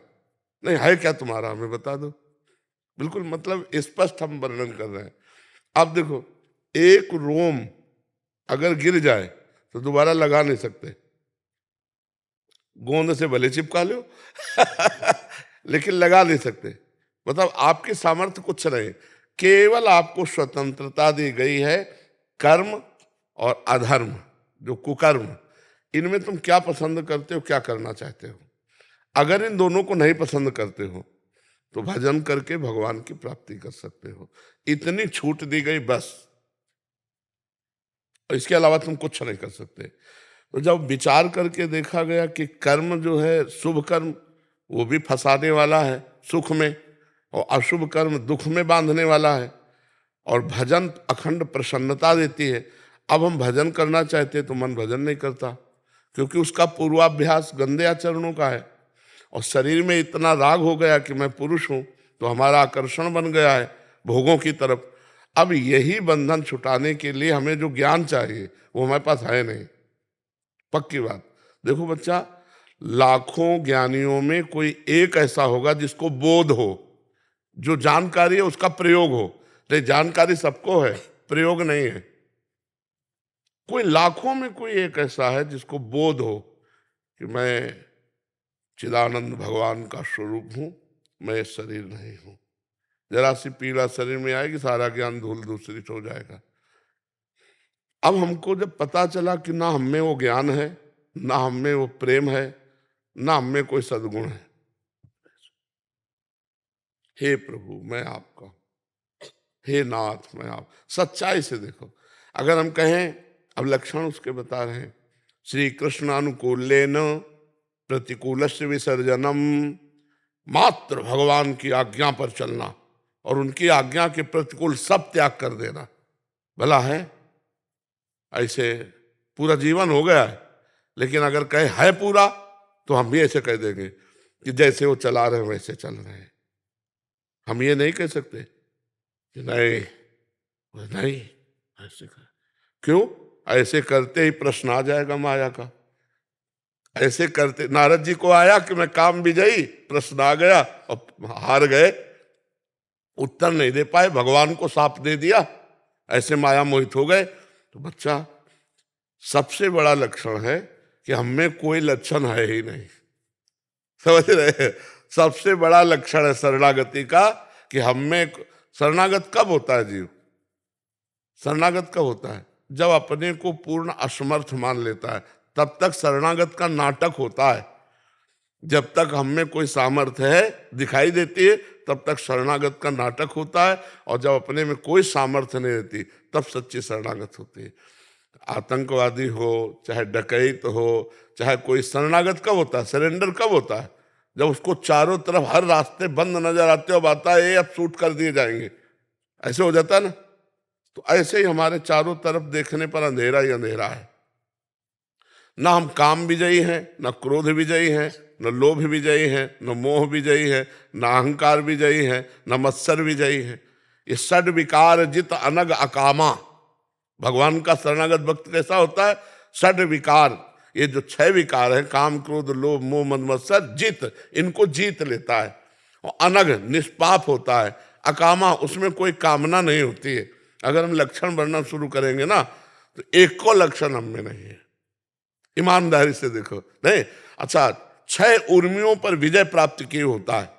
नहीं है क्या तुम्हारा? हमें बता दो। बिल्कुल, मतलब स्पष्ट हम वर्णन कर रहे हैं। आप देखो, एक रोम अगर गिर जाए तो दोबारा लगा नहीं सकते, गोंद से भले चिपका लो लेकिन लगा नहीं सकते। मतलब आपके सामर्थ्य कुछ नहीं, केवल आपको स्वतंत्रता दी गई है। कर्म और अधर्म, जो कुकर्म, इनमें तुम क्या पसंद करते हो, क्या करना चाहते हो। अगर इन दोनों को नहीं पसंद करते हो तो भजन करके भगवान की प्राप्ति कर सकते हो। इतनी छूट दी गई बस, और इसके अलावा तुम कुछ नहीं कर सकते। तो जब विचार करके देखा गया कि कर्म जो है, शुभ कर्म, वो भी फंसाने वाला है सुख में, और अशुभ कर्म दुख में बांधने वाला है, और भजन अखंड प्रसन्नता देती है। अब हम भजन करना चाहते हैं तो मन भजन नहीं करता, क्योंकि उसका पूर्वाभ्यास गंदे आचरणों का है। और शरीर में इतना राग हो गया कि मैं पुरुष हूं, तो हमारा आकर्षण बन गया है भोगों की तरफ। अब यही बंधन छुटाने के लिए हमें जो ज्ञान चाहिए वो हमारे पास है नहीं, पक्की बात। देखो बच्चा, लाखों ज्ञानियों में कोई एक ऐसा होगा जिसको बोध हो, जो जानकारी है उसका प्रयोग हो। तो जानकारी सबको है, प्रयोग नहीं है। कोई लाखों में कोई एक ऐसा है जिसको बोध हो कि मैं चिदानंद भगवान का स्वरूप हूं, मैं शरीर नहीं हूं। जरा सी पीड़ा शरीर में आएगी, सारा ज्ञान धूल दूसरित हो जाएगा। अब हमको जब पता चला कि ना हम में वो ज्ञान है, ना हम में वो प्रेम है, ना हम में कोई सद्गुण है, हे प्रभु मैं आपका, हे नाथ मैं आप, सच्चाई से देखो। अगर हम कहें, अब लक्षण उसके बता रहे हैं, श्री कृष्णानुकूलेन प्रतिकूलस्य विसर्जनम, मात्र भगवान की आज्ञा पर चलना और उनकी आज्ञा के प्रतिकूल सब त्याग कर देना, भला है? ऐसे पूरा जीवन हो गया है। लेकिन अगर कहे है पूरा, तो हम भी ऐसे कह देंगे कि जैसे वो चला रहे हैं वैसे चल रहे हैं। हम ये नहीं कह सकते कि नहीं ऐसे कर। क्यों? ऐसे करते ही प्रश्न आ जाएगा माया का। ऐसे करते नारद जी को आया कि मैं काम विजयी, प्रश्न आ गया और हार गए, उत्तर नहीं दे पाए, भगवान को साप दे दिया, ऐसे माया मोहित हो गए। तो बच्चा, सबसे बड़ा लक्षण है कि हम में कोई लक्षण है ही नहीं, समझ रहे? सबसे बड़ा लक्षण है शरणागति का कि हम में, शरणागत कब होता है जीव? शरणागत कब होता है? जब अपने को पूर्ण असमर्थ मान लेता है, तब तक शरणागत का नाटक होता है। जब तक हम में कोई सामर्थ्य है दिखाई देती है, तब तक शरणागत का नाटक होता है, और जब अपने में कोई सामर्थ्य नहीं रहती तब सच्ची शरणागत होती है। आतंकवादी हो, चाहे डकैत हो, चाहे कोई, शरणागत कब होता है? सरेंडर कब होता है? जब उसको चारों तरफ हर रास्ते बंद नजर आते हो, आता है ये अब शूट कर दिए जाएंगे, ऐसे हो जाता है ना। तो ऐसे ही हमारे चारों तरफ देखने पर अंधेरा ही अंधेरा है। ना हम काम विजयी हैं, ना क्रोध विजयी हैं, न लोभ विजयी हैं, न मोह विजयी है, न अहंकार विजयी है, न मत्सर विजयी है। ये षड विकार जित अनग अकामा। भगवान का शरणागत भक्त कैसा होता है? षड विकार, ये जो 6 विकार है, काम क्रोध लोभ मोह मद मत्सर, जित, इनको जीत लेता है। और अनग, निष्पाप होता है। अकामा, उसमें कोई कामना नहीं होती है। अगर हम लक्षण वर्णन शुरू करेंगे ना, तो एक को लक्षण हम में नहीं है। ईमानदारी से देखो, नहीं? अच्छा, 6 उर्मियों पर विजय प्राप्त किए होता है।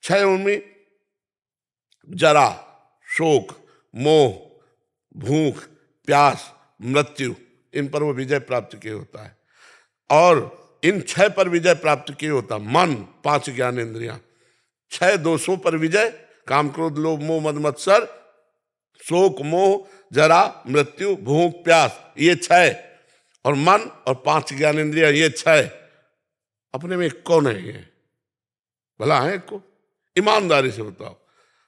6 उर्मी, जरा, शोक, मोह, भूख, प्यास, मृत्यु, इन पर वो विजय प्राप्त किए होता है। और इन 6 पर विजय प्राप्त किए होता मन, 5 ज्ञान इंद्रियां। 6 दोषों पर विजय, काम क्रोध लोभ मोह मद मत्सर, शोक मोह, जरा, मृत्यु, भूख, प्यास, ये 6, और मन और 5 ज्ञान इंद्रियां, ये 6 अपने में एक को नहीं है। भला है एक को? ईमानदारी से बताओ।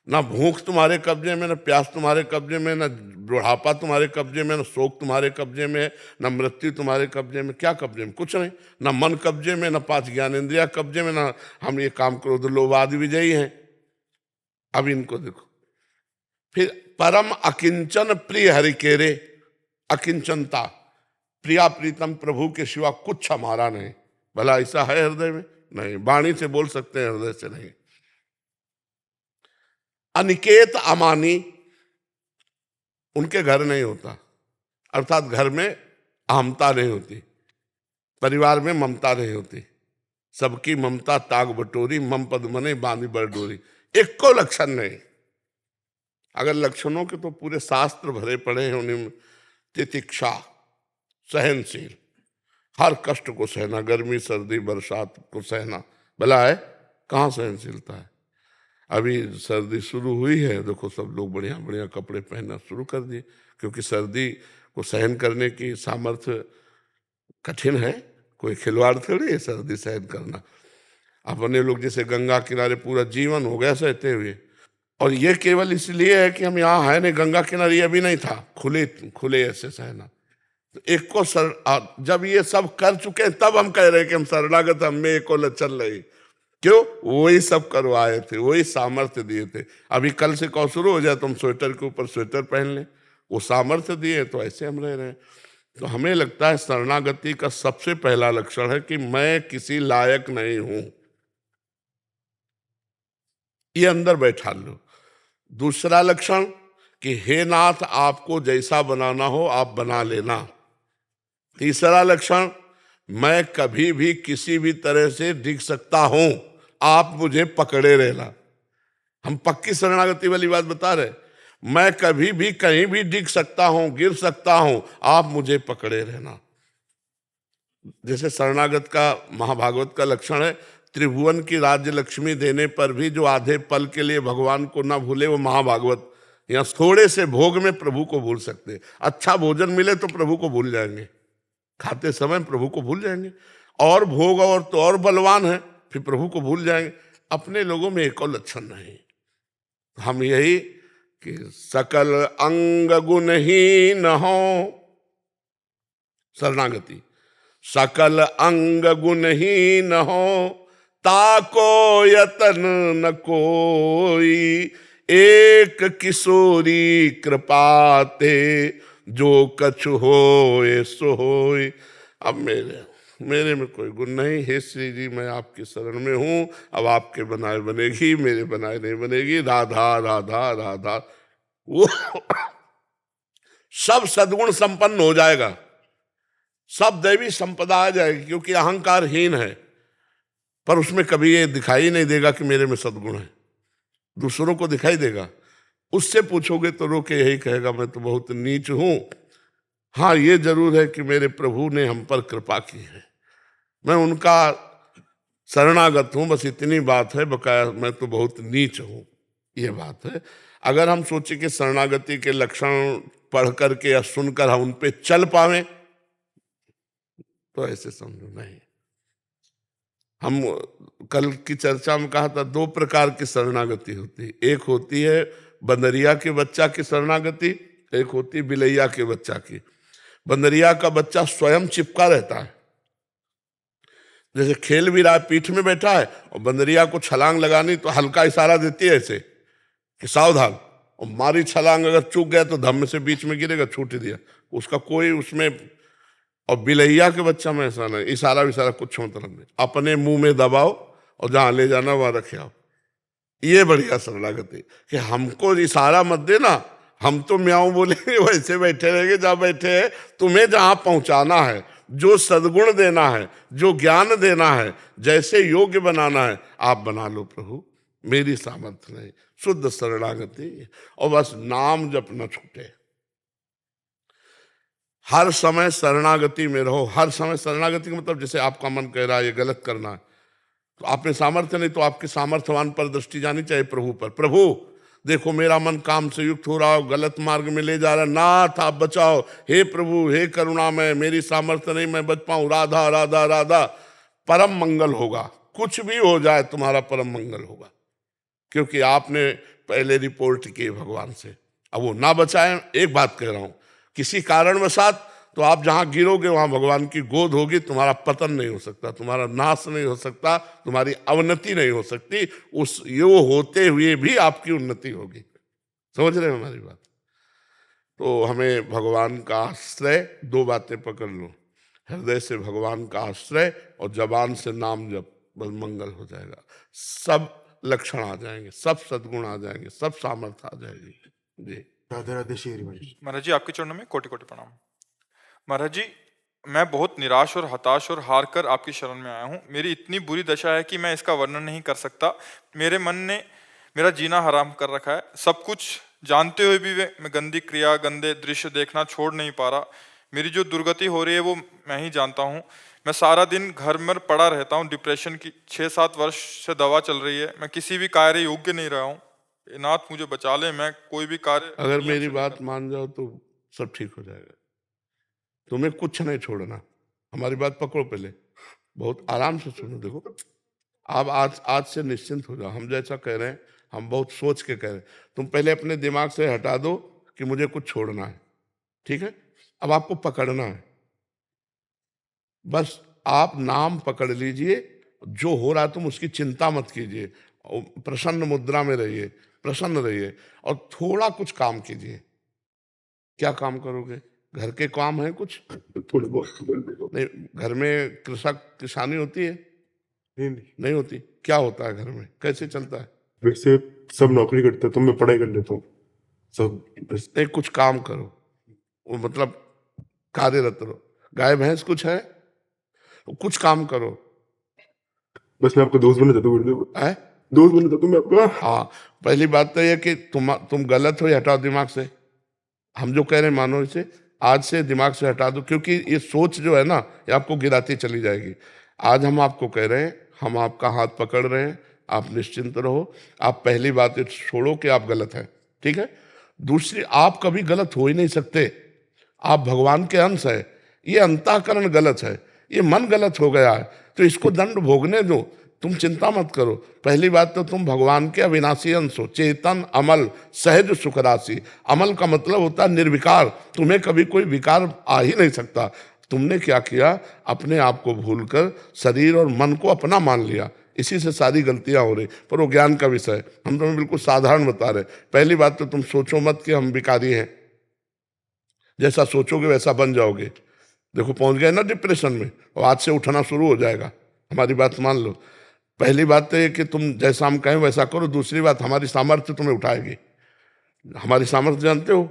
ना भूख तुम्हारे कब्जे में, ना प्यास तुम्हारे कब्जे में, ना बुढ़ापा तुम्हारे कब्जे में, ना शोक तुम्हारे कब्जे में, ना मृत्यु तुम्हारे कब्जे में। क्या कब्जे में? कुछ नहीं। ना मन कब्जे में, ना 5 ज्ञान इंद्रिया कब्जे में, ना हम ये काम क्रोध लोभ आदि विजयी हैं। अब इनको देखो। फिर परम अकिंचन प्रिय हरिकेरे, अकिंचनता, प्रिया प्रीतम प्रभु के सिवा कुछ हमारा नहीं। भला ऐसा है हृदय में? नहीं। वाणी से बोल सकते हैं, हृदय से नहीं। अनिकेत अमानी, उनके घर नहीं होता, अर्थात घर में अहमता नहीं होती, परिवार में ममता नहीं होती। सबकी ममता ताग बटोरी, मम पद मने बांधी बरडोरी। एक को लक्षण नहीं। अगर लक्षणों के तो पूरे शास्त्र भरे पड़े हैं उन्हीं में। तितिक्षा, सहनशील, हर कष्ट को सहना, गर्मी सर्दी बरसात को सहना। भला है? कहाँ सहनशीलता है? अभी सर्दी शुरू हुई है, देखो सब लोग बढ़िया बढ़िया कपड़े पहनना शुरू कर दिए, क्योंकि सर्दी को सहन करने की सामर्थ्य कठिन है। कोई खिलवाड़ थोड़ी है सर्दी सहन करना। अपने लोग जैसे गंगा किनारे पूरा जीवन हो गया सहते हुए, और ये केवल इसलिए है कि हम यहाँ है नहीं, गंगा किनारे अभी नहीं था, खुले खुले ऐसे सहना। तो एक को जब ये सब कर चुके हैं, तब हम कह रहे हैं कि हम शरणागत, हम में एक को लक्षण नहीं। क्यों? वही सब करवाए थे, वही सामर्थ्य दिए थे। अभी कल से कौ शुरू हो जाए तो हम स्वेटर के ऊपर स्वेटर पहन लें, वो सामर्थ्य दिए तो ऐसे हम रह रहे हैं। तो हमें लगता है शरणागति का सबसे पहला लक्षण है कि मैं किसी लायक नहीं हूं, ये अंदर बैठा लो। दूसरा लक्षण कि हे नाथ, आपको जैसा बनाना हो आप बना लेना। तीसरा लक्षण, मैं कभी भी किसी भी तरह से डिग सकता हूं, आप मुझे पकड़े रहना। हम पक्की शरणागति वाली बात बता रहे, मैं कभी भी कहीं भी डिग सकता हूं, गिर सकता हूं, आप मुझे पकड़े रहना। जैसे शरणागत का महाभागवत का लक्षण है, त्रिभुवन की राज्य लक्ष्मी देने पर भी जो आधे पल के लिए भगवान को ना भूले वो महाभागवत। या थोड़े से भोग में प्रभु को भूल सकते, अच्छा भोजन मिले तो प्रभु को भूल जाएंगे, खाते समय प्रभु को भूल जाएंगे, और भोग और तो और बलवान है फिर प्रभु को भूल जाएंगे। अपने लोगों में एक और लक्षण नहीं। हम यही कि सकल अंग गुणहीन हो, शरणागति, सकल अंग गुणहीन हो, ताको यतन न कोई, एक किशोरी कृपाते, जो कछु होए सो होए। अब मेरे में कोई गुण नहीं, हे श्री जी मैं आपकी शरण में हूं, अब आपके बनाए बनेगी, मेरे बनाए नहीं बनेगी। राधा राधा राधा, वो सब सद्गुण संपन्न हो जाएगा, सब दैवी संपदा आ जाएगी, क्योंकि अहंकारहीन है। पर उसमें कभी ये दिखाई नहीं देगा कि मेरे में सद्गुण है, दूसरों को दिखाई देगा। उससे पूछोगे तो रोके यही कहेगा मैं तो बहुत नीच हूं। हाँ, ये जरूर है कि मेरे प्रभु ने हम पर कृपा की है, मैं उनका शरणागत हूं, बस इतनी बात है। बकाया मैं तो बहुत नीच हूं, ये बात है। अगर हम सोचे कि शरणागति के लक्षण पढ़ करके या सुनकर हम उन पे चल पावे तो ऐसे समझो नहीं। हम कल की चर्चा में कहा था 2 प्रकार की शरणागति होती है, एक होती है बंदरिया के बच्चा की शरणागति, एक होती है बिलैया के बच्चा की। बंदरिया का बच्चा स्वयं चिपका रहता है, जैसे खेल भी रहा है, पीठ में बैठा है और बंदरिया को छलांग लगानी तो हल्का इशारा देती है ऐसे कि सावधान, और मारी छलांग अगर चूक गया तो धम्म से बीच में गिरेगा, छूट दिया, उसका कोई उसमें। और बिलैया के बच्चा में ऐसा नहीं, इशारा विशारा कुछ मतलब नहीं, अपने मुंह में दबाओ और जहां ले जाना वहां रखे आओ। ये बढ़िया शरणागति कि हमको इशारा मत देना, हम तो म्याऊं बोलेंगे वैसे बैठे रहेंगे जहां बैठे हैं, तुम्हें जहां पहुंचाना है, जो सद्गुण देना है, जो ज्ञान देना है, जैसे योग्य बनाना है आप बना लो प्रभु, मेरी सामर्थ्य नहीं। शुद्ध शरणागति, और बस नाम जप न छूटे, हर समय शरणागति में रहो। हर समय शरणागति का मतलब जैसे आपका मन कह रहा है ये गलत करना है तो आप में सामर्थ्य नहीं, तो आपके सामर्थ्यवान पर दृष्टि जानी चाहिए प्रभु पर। प्रभु देखो मेरा मन काम से युक्त हो रहा हो, गलत मार्ग में ले जा रहा है, नाथ आप बचाओ, हे प्रभु हे करुणामय, मेरी सामर्थ्य नहीं मैं बच पाऊं, राधा राधा राधा। परम मंगल होगा, कुछ भी हो जाए तुम्हारा परम मंगल होगा, क्योंकि आपने पहले रिपोर्ट की भगवान से। अब वो ना बचाए, एक बात कह रहा हूं, किसी कारणवशात तो आप जहां गिरोगे वहां भगवान की गोद होगी, तुम्हारा पतन नहीं हो सकता, तुम्हारा नाश नहीं हो सकता, तुम्हारी अवनति नहीं हो सकती, उस ये होते हुए भी आपकी उन्नति होगी। समझ रहे हो हमारी बात? तो हमें भगवान का आश्रय, 2 बातें पकड़ लो, हृदय से भगवान का आश्रय और जबान से नाम जप, बस मंगल हो जाएगा। सब लक्षण आ जाएंगे, सब सद्गुण आ जाएंगे, सब सामर्थ्य आ जाएगी। जी राधे राधे श्री महाराज। महाराज जी आपके चरणों में कोटि कोटि प्रणाम। महाराज जी मैं बहुत निराश और हताश और हार कर आपकी शरण में आया हूँ। मेरी इतनी बुरी दशा है कि मैं इसका वर्णन नहीं कर सकता। मेरे मन ने मेरा जीना हराम कर रखा है। सब कुछ जानते हुए भी मैं गंदी क्रिया, गंदे दृश्य देखना छोड़ नहीं पा रहा। मेरी जो दुर्गति हो रही है वो मैं ही जानता हूँ। मैं सारा दिन घर में पड़ा रहता हूँ। डिप्रेशन की 6-7 वर्ष से दवा चल रही है। मैं किसी भी कार्य योग्य नहीं रहा हूँ। नाथ मुझे बचा ले, मैं कोई भी कार्य अगर मेरी बात मान जाओ तो सब ठीक हो जाएगा। तुम्हें कुछ नहीं छोड़ना, हमारी बात पकड़ो, पहले बहुत आराम से सुनो। देखो आप आज से निश्चिंत हो जाओ। हम जैसा कह रहे हैं हम बहुत सोच के कह रहे हैं। तुम पहले अपने दिमाग से हटा दो कि मुझे कुछ छोड़ना है, ठीक है? अब आपको पकड़ना है, बस आप नाम पकड़ लीजिए जो हो रहा है तुम उसकी चिंता मत कीजिए, और प्रसन्न मुद्रा में रहिए, प्रसन्न रहिए, और थोड़ा कुछ काम कीजिए। क्या काम करोगे? घर के काम है कुछ? थोड़े बहुत नहीं, घर में कृषक किसानी होती है? नहीं, नहीं होती। क्या होता है घर में, कैसे चलता है? वैसे सब नौकरी करते हैं तो मैं पढ़ाई कर लेता हूँ सब बस। नहीं, कुछ काम करो, वो मतलब कार्यरत रहो। गाय भैंस कुछ है? कुछ काम करो। बस मैं आपका दोस्त बनना चाहता हूँ गुरुदेव, है? दोस्त बनना चाहता हूँ मैं आपका। हाँ, पहली बात तो यह कि तुम गलत हो, ये हटाओ दिमाग से। हम जो कह रहे हैं मानो इसे, आज से दिमाग से हटा दो, क्योंकि ये सोच जो है ना, ये आपको गिराती चली जाएगी। आज हम आपको कह रहे हैं, हम आपका हाथ पकड़ रहे हैं, आप निश्चिंत रहो। आप पहली बात ये छोड़ो कि आप गलत हैं, ठीक है? दूसरी, आप कभी गलत हो ही नहीं सकते, आप भगवान के अंश है। ये अंतःकरण गलत है, ये मन गलत हो गया है, तो इसको दंड भोगने दो, तुम चिंता मत करो। पहली बात तो तुम भगवान के अविनाशी अंश हो, चेतन, अमल, सहज, सुख राशि। अमल का मतलब होता है निर्विकार, तुम्हें कभी कोई विकार आ ही नहीं सकता। तुमने क्या किया, अपने आप को भूलकर शरीर और मन को अपना मान लिया, इसी से सारी गलतियां हो रही। पर वो ज्ञान का विषय है, हम तुम्हें बिल्कुल साधारण बता रहे। पहली बात तो तुम सोचो मत कि हम विकारी हैं, जैसा सोचोगे वैसा बन जाओगे। देखो पहुंच गए ना डिप्रेशन में, और आज से उठना शुरू हो जाएगा। हमारी बात मान लो। पहली बात तो ये कि तुम जैसा हम कहें वैसा करो। दूसरी बात, हमारी सामर्थ्य तुम्हें उठाएगी। हमारी सामर्थ्य जानते हो?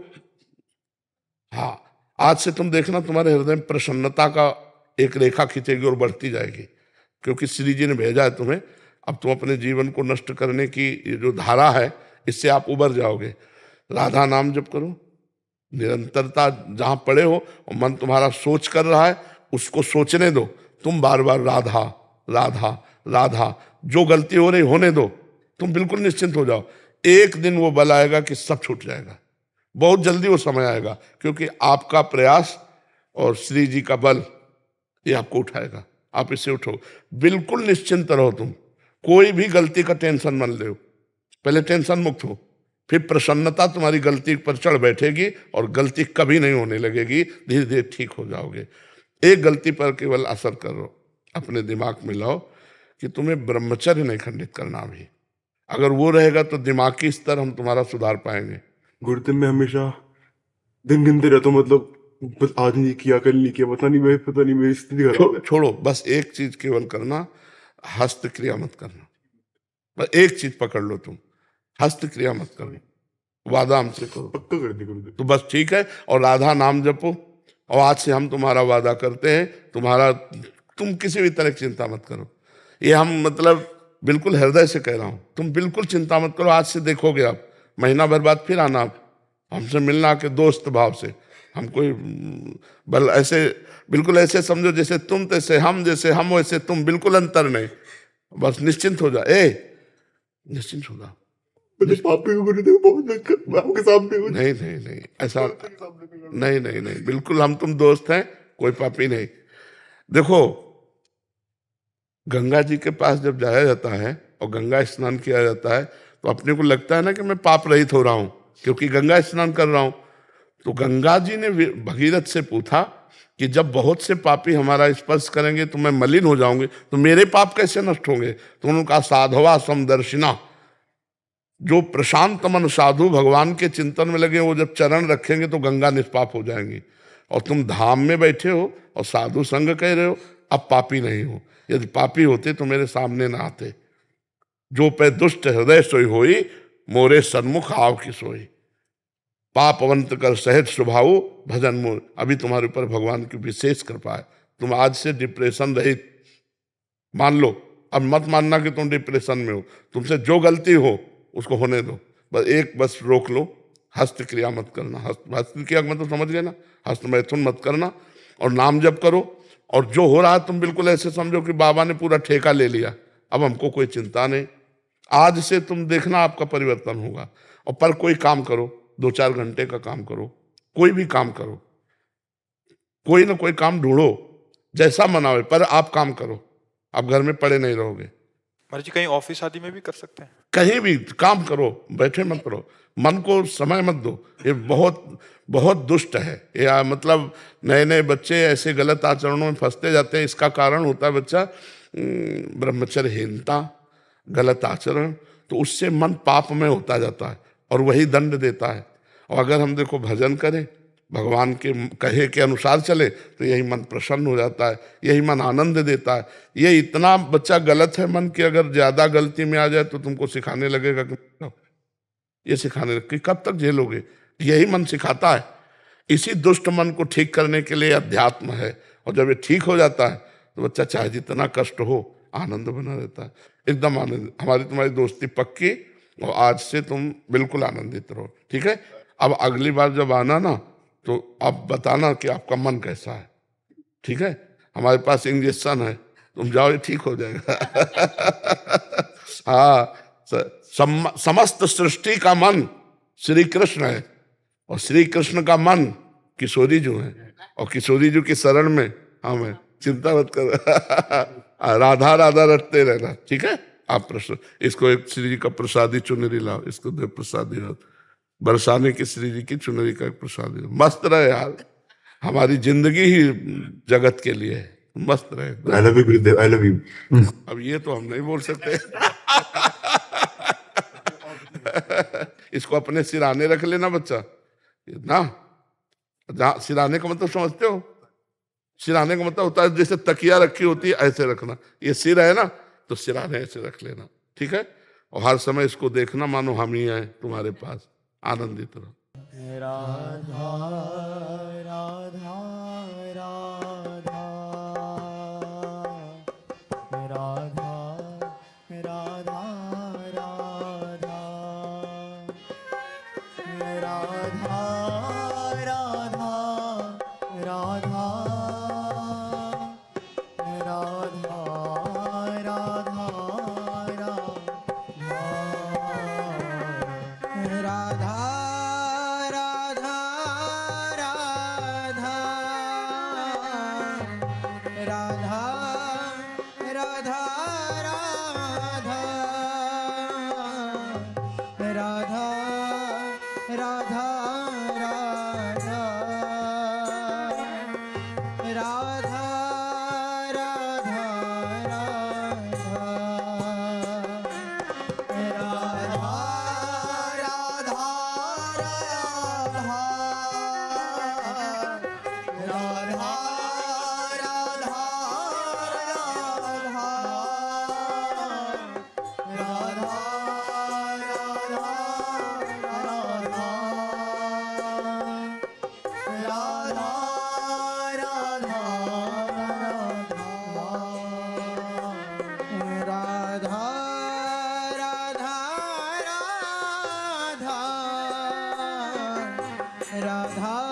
हाँ, आज से तुम देखना तुम्हारे हृदय में प्रसन्नता का एक रेखा खींचेगी और बढ़ती जाएगी, क्योंकि श्री जी ने भेजा है तुम्हें। अब तुम अपने जीवन को नष्ट करने की ये जो धारा है, इससे आप उबर जाओगे। राधा नाम जप करो, निरंतरता जहां पड़े हो और मन तुम्हारा सोच कर रहा है, उसको सोचने दो। तुम बार बार राधा राधा राधा, जो गलती हो रही होने दो, तुम बिल्कुल निश्चिंत हो जाओ। एक दिन वो बल आएगा कि सब छूट जाएगा, बहुत जल्दी वो समय आएगा, क्योंकि आपका प्रयास और श्री जी का बल ये आपको उठाएगा। आप इससे उठो, बिल्कुल निश्चिंत रहो। तुम कोई भी गलती का टेंशन मत लो, पहले टेंशन मुक्त हो, फिर प्रसन्नता तुम्हारी गलती पर चढ़ बैठेगी और गलती कभी नहीं होने लगेगी। धीरे धीरे ठीक हो जाओगे। एक गलती पर केवल असर करो, अपने दिमाग में लाओ कि तुम्हें ब्रह्मचर्य नहीं खंडित करना अभी। अगर वो रहेगा तो दिमागी स्तर हम तुम्हारा सुधार पाएंगे। गुरुदेव मैं हमेशा दिन गिनते रहता हूँ, मतलब बस आज नहीं किया कल नहीं किया, पता नहीं मेरी स्थिति खराब है। छोड़ो, बस एक चीज केवल करना, हस्त क्रिया मत करना। बस एक चीज पकड़ लो, तुम हस्त क्रिया मत करना, वादा हमसे करो। पक्का कर दे गुरुदेव। तो बस ठीक है, और राधा नाम जपो। और आज से हम तुम्हारा वादा करते हैं, तुम किसी भी तरह की चिंता मत करो। ये हम मतलब बिल्कुल हृदय से कह रहा हूं, तुम बिल्कुल चिंता मत करो। आज से देखोगे आप, महीना भर बाद फिर आना आप हमसे मिलना के दोस्त भाव से। हम कोई बल ऐसे बिल्कुल ऐसे समझो जैसे तुम तैसे हम, जैसे हम वैसे तुम, बिल्कुल अंतर नहीं। बस निश्चिंत हो जा, निश्चिंत हो जा। मुझे पापी को गुरुदेव बहुत दिक्कत, मैं आपके सामने हूँ। नहीं ऐसा नहीं, बिल्कुल हम तुम दोस्त हैं, कोई पापी नहीं। देखो, गंगा जी के पास जब जाया जाता है और गंगा स्नान किया जाता है, तो अपने को लगता है ना कि मैं पाप रहित हो रहा हूं, क्योंकि गंगा स्नान कर रहा हूं। तो गंगा जी ने भगीरथ से पूछा कि जब बहुत से पापी हमारा स्पर्श करेंगे तो मैं मलिन हो जाऊंगी, तो मेरे पाप कैसे नष्ट होंगे? तो उन्होंने कहा, साधवा समदर्शिना, जो प्रशांत मन साधु भगवान के चिंतन में लगे, वो जब चरण रखेंगे तो गंगा निष्पाप हो जाएंगी। और तुम धाम में बैठे हो और साधु संग कह रहे हो, अब पापी नहीं हो। यदि पापी होते तो मेरे सामने ना आते। जो पे दुष्ट हृदय सोई होई, मोरे सन्मुख आव की सोई। पापवंत कर सहज स्वभाव भजन मोर। अभी तुम्हारे ऊपर भगवान की विशेष कृपा है, तुम आज से डिप्रेशन रहित मान लो। अब मत मानना कि तुम डिप्रेशन में हो, तुमसे जो गलती हो उसको होने दो। बस रोक लो, हस्त क्रिया मत करना। हस्त क्रिया मतलब समझ गए ना, हस्त मैथुन मत करना, और नाम जप करो। और जो हो रहा है तुम बिल्कुल ऐसे समझो कि बाबा ने पूरा ठेका ले लिया, अब हमको कोई चिंता नहीं। आज से तुम देखना आपका परिवर्तन होगा। और पर कोई काम करो, 2-4 घंटे का काम करो, कोई भी काम करो, कोई ना कोई काम ढूंढो, जैसा मनावे, पर आप काम करो। आप घर में पड़े नहीं रहोगे। महाराज जी, कहीं ऑफिस आदि में भी कर सकते हैं? कहीं भी काम करो, बैठे मत करो, मन को समय मत दो। ये बहुत बहुत दुष्ट है। या मतलब नए नए बच्चे ऐसे गलत आचरणों में फंसते जाते हैं। इसका कारण होता है बच्चा ब्रह्मचर्यहीनता, गलत आचरण, तो उससे मन पाप में होता जाता है और वही दंड देता है। और अगर हम देखो भजन करें, भगवान के कहे के अनुसार चले, तो यही मन प्रसन्न हो जाता है, यही मन आनंद देता है। ये इतना बच्चा गलत है मन कि अगर ज्यादा गलती में आ जाए तो तुमको सिखाने लगेगा कि ये सिखाने लगे कि कब तक झेलोगे। यही मन सिखाता है। इसी दुष्ट मन को ठीक करने के लिए अध्यात्म है, और जब ये ठीक हो जाता है तो बच्चा चाहे जितना कष्ट हो आनंद बना रहता है, एकदम आनंद। हमारी तुम्हारी दोस्ती पक्की, और आज से तुम बिल्कुल आनंदित रहो, ठीक है। अब अगली बार जब आना ना, तो आप बताना कि आपका मन कैसा है, ठीक है। हमारे पास इंजेक्शन है, तुम जाओ, ये ठीक हो जाएगा। हाँ, समस्त सृष्टि का मन श्री कृष्ण है, और श्री कृष्ण का मन किशोरी जी है, और किशोरी जी की शरण में हम हैं। चिंता मत कर। राधा राधा रटते रहना, ठीक है। आप प्रश्न, इसको एक श्री जी का प्रसादी चुनरी लाओ, इसको दे प्रसादी, बरसाने की श्री जी की चुनरी का एक प्रसादी। मस्त रहे यार, हमारी जिंदगी ही जगत के लिए है, मस्त रहे। I love you Gurudev, I love you. अब ये तो हम नहीं बोल सकते। इसको अपने सिराने रख लेना बच्चा ना। सिराने का मतलब समझते हो? सिराने का मतलब होता है जैसे तकिया रखी होती है, ऐसे रखना। ये सिर है ना, तो सिराने ऐसे रख लेना, ठीक है। और हर समय इसको देखना मानो हम ही हैं तुम्हारे पास। आनंदित रहो। राधा राधा राधा राधा राधा राधा राधा राधा राधा राधा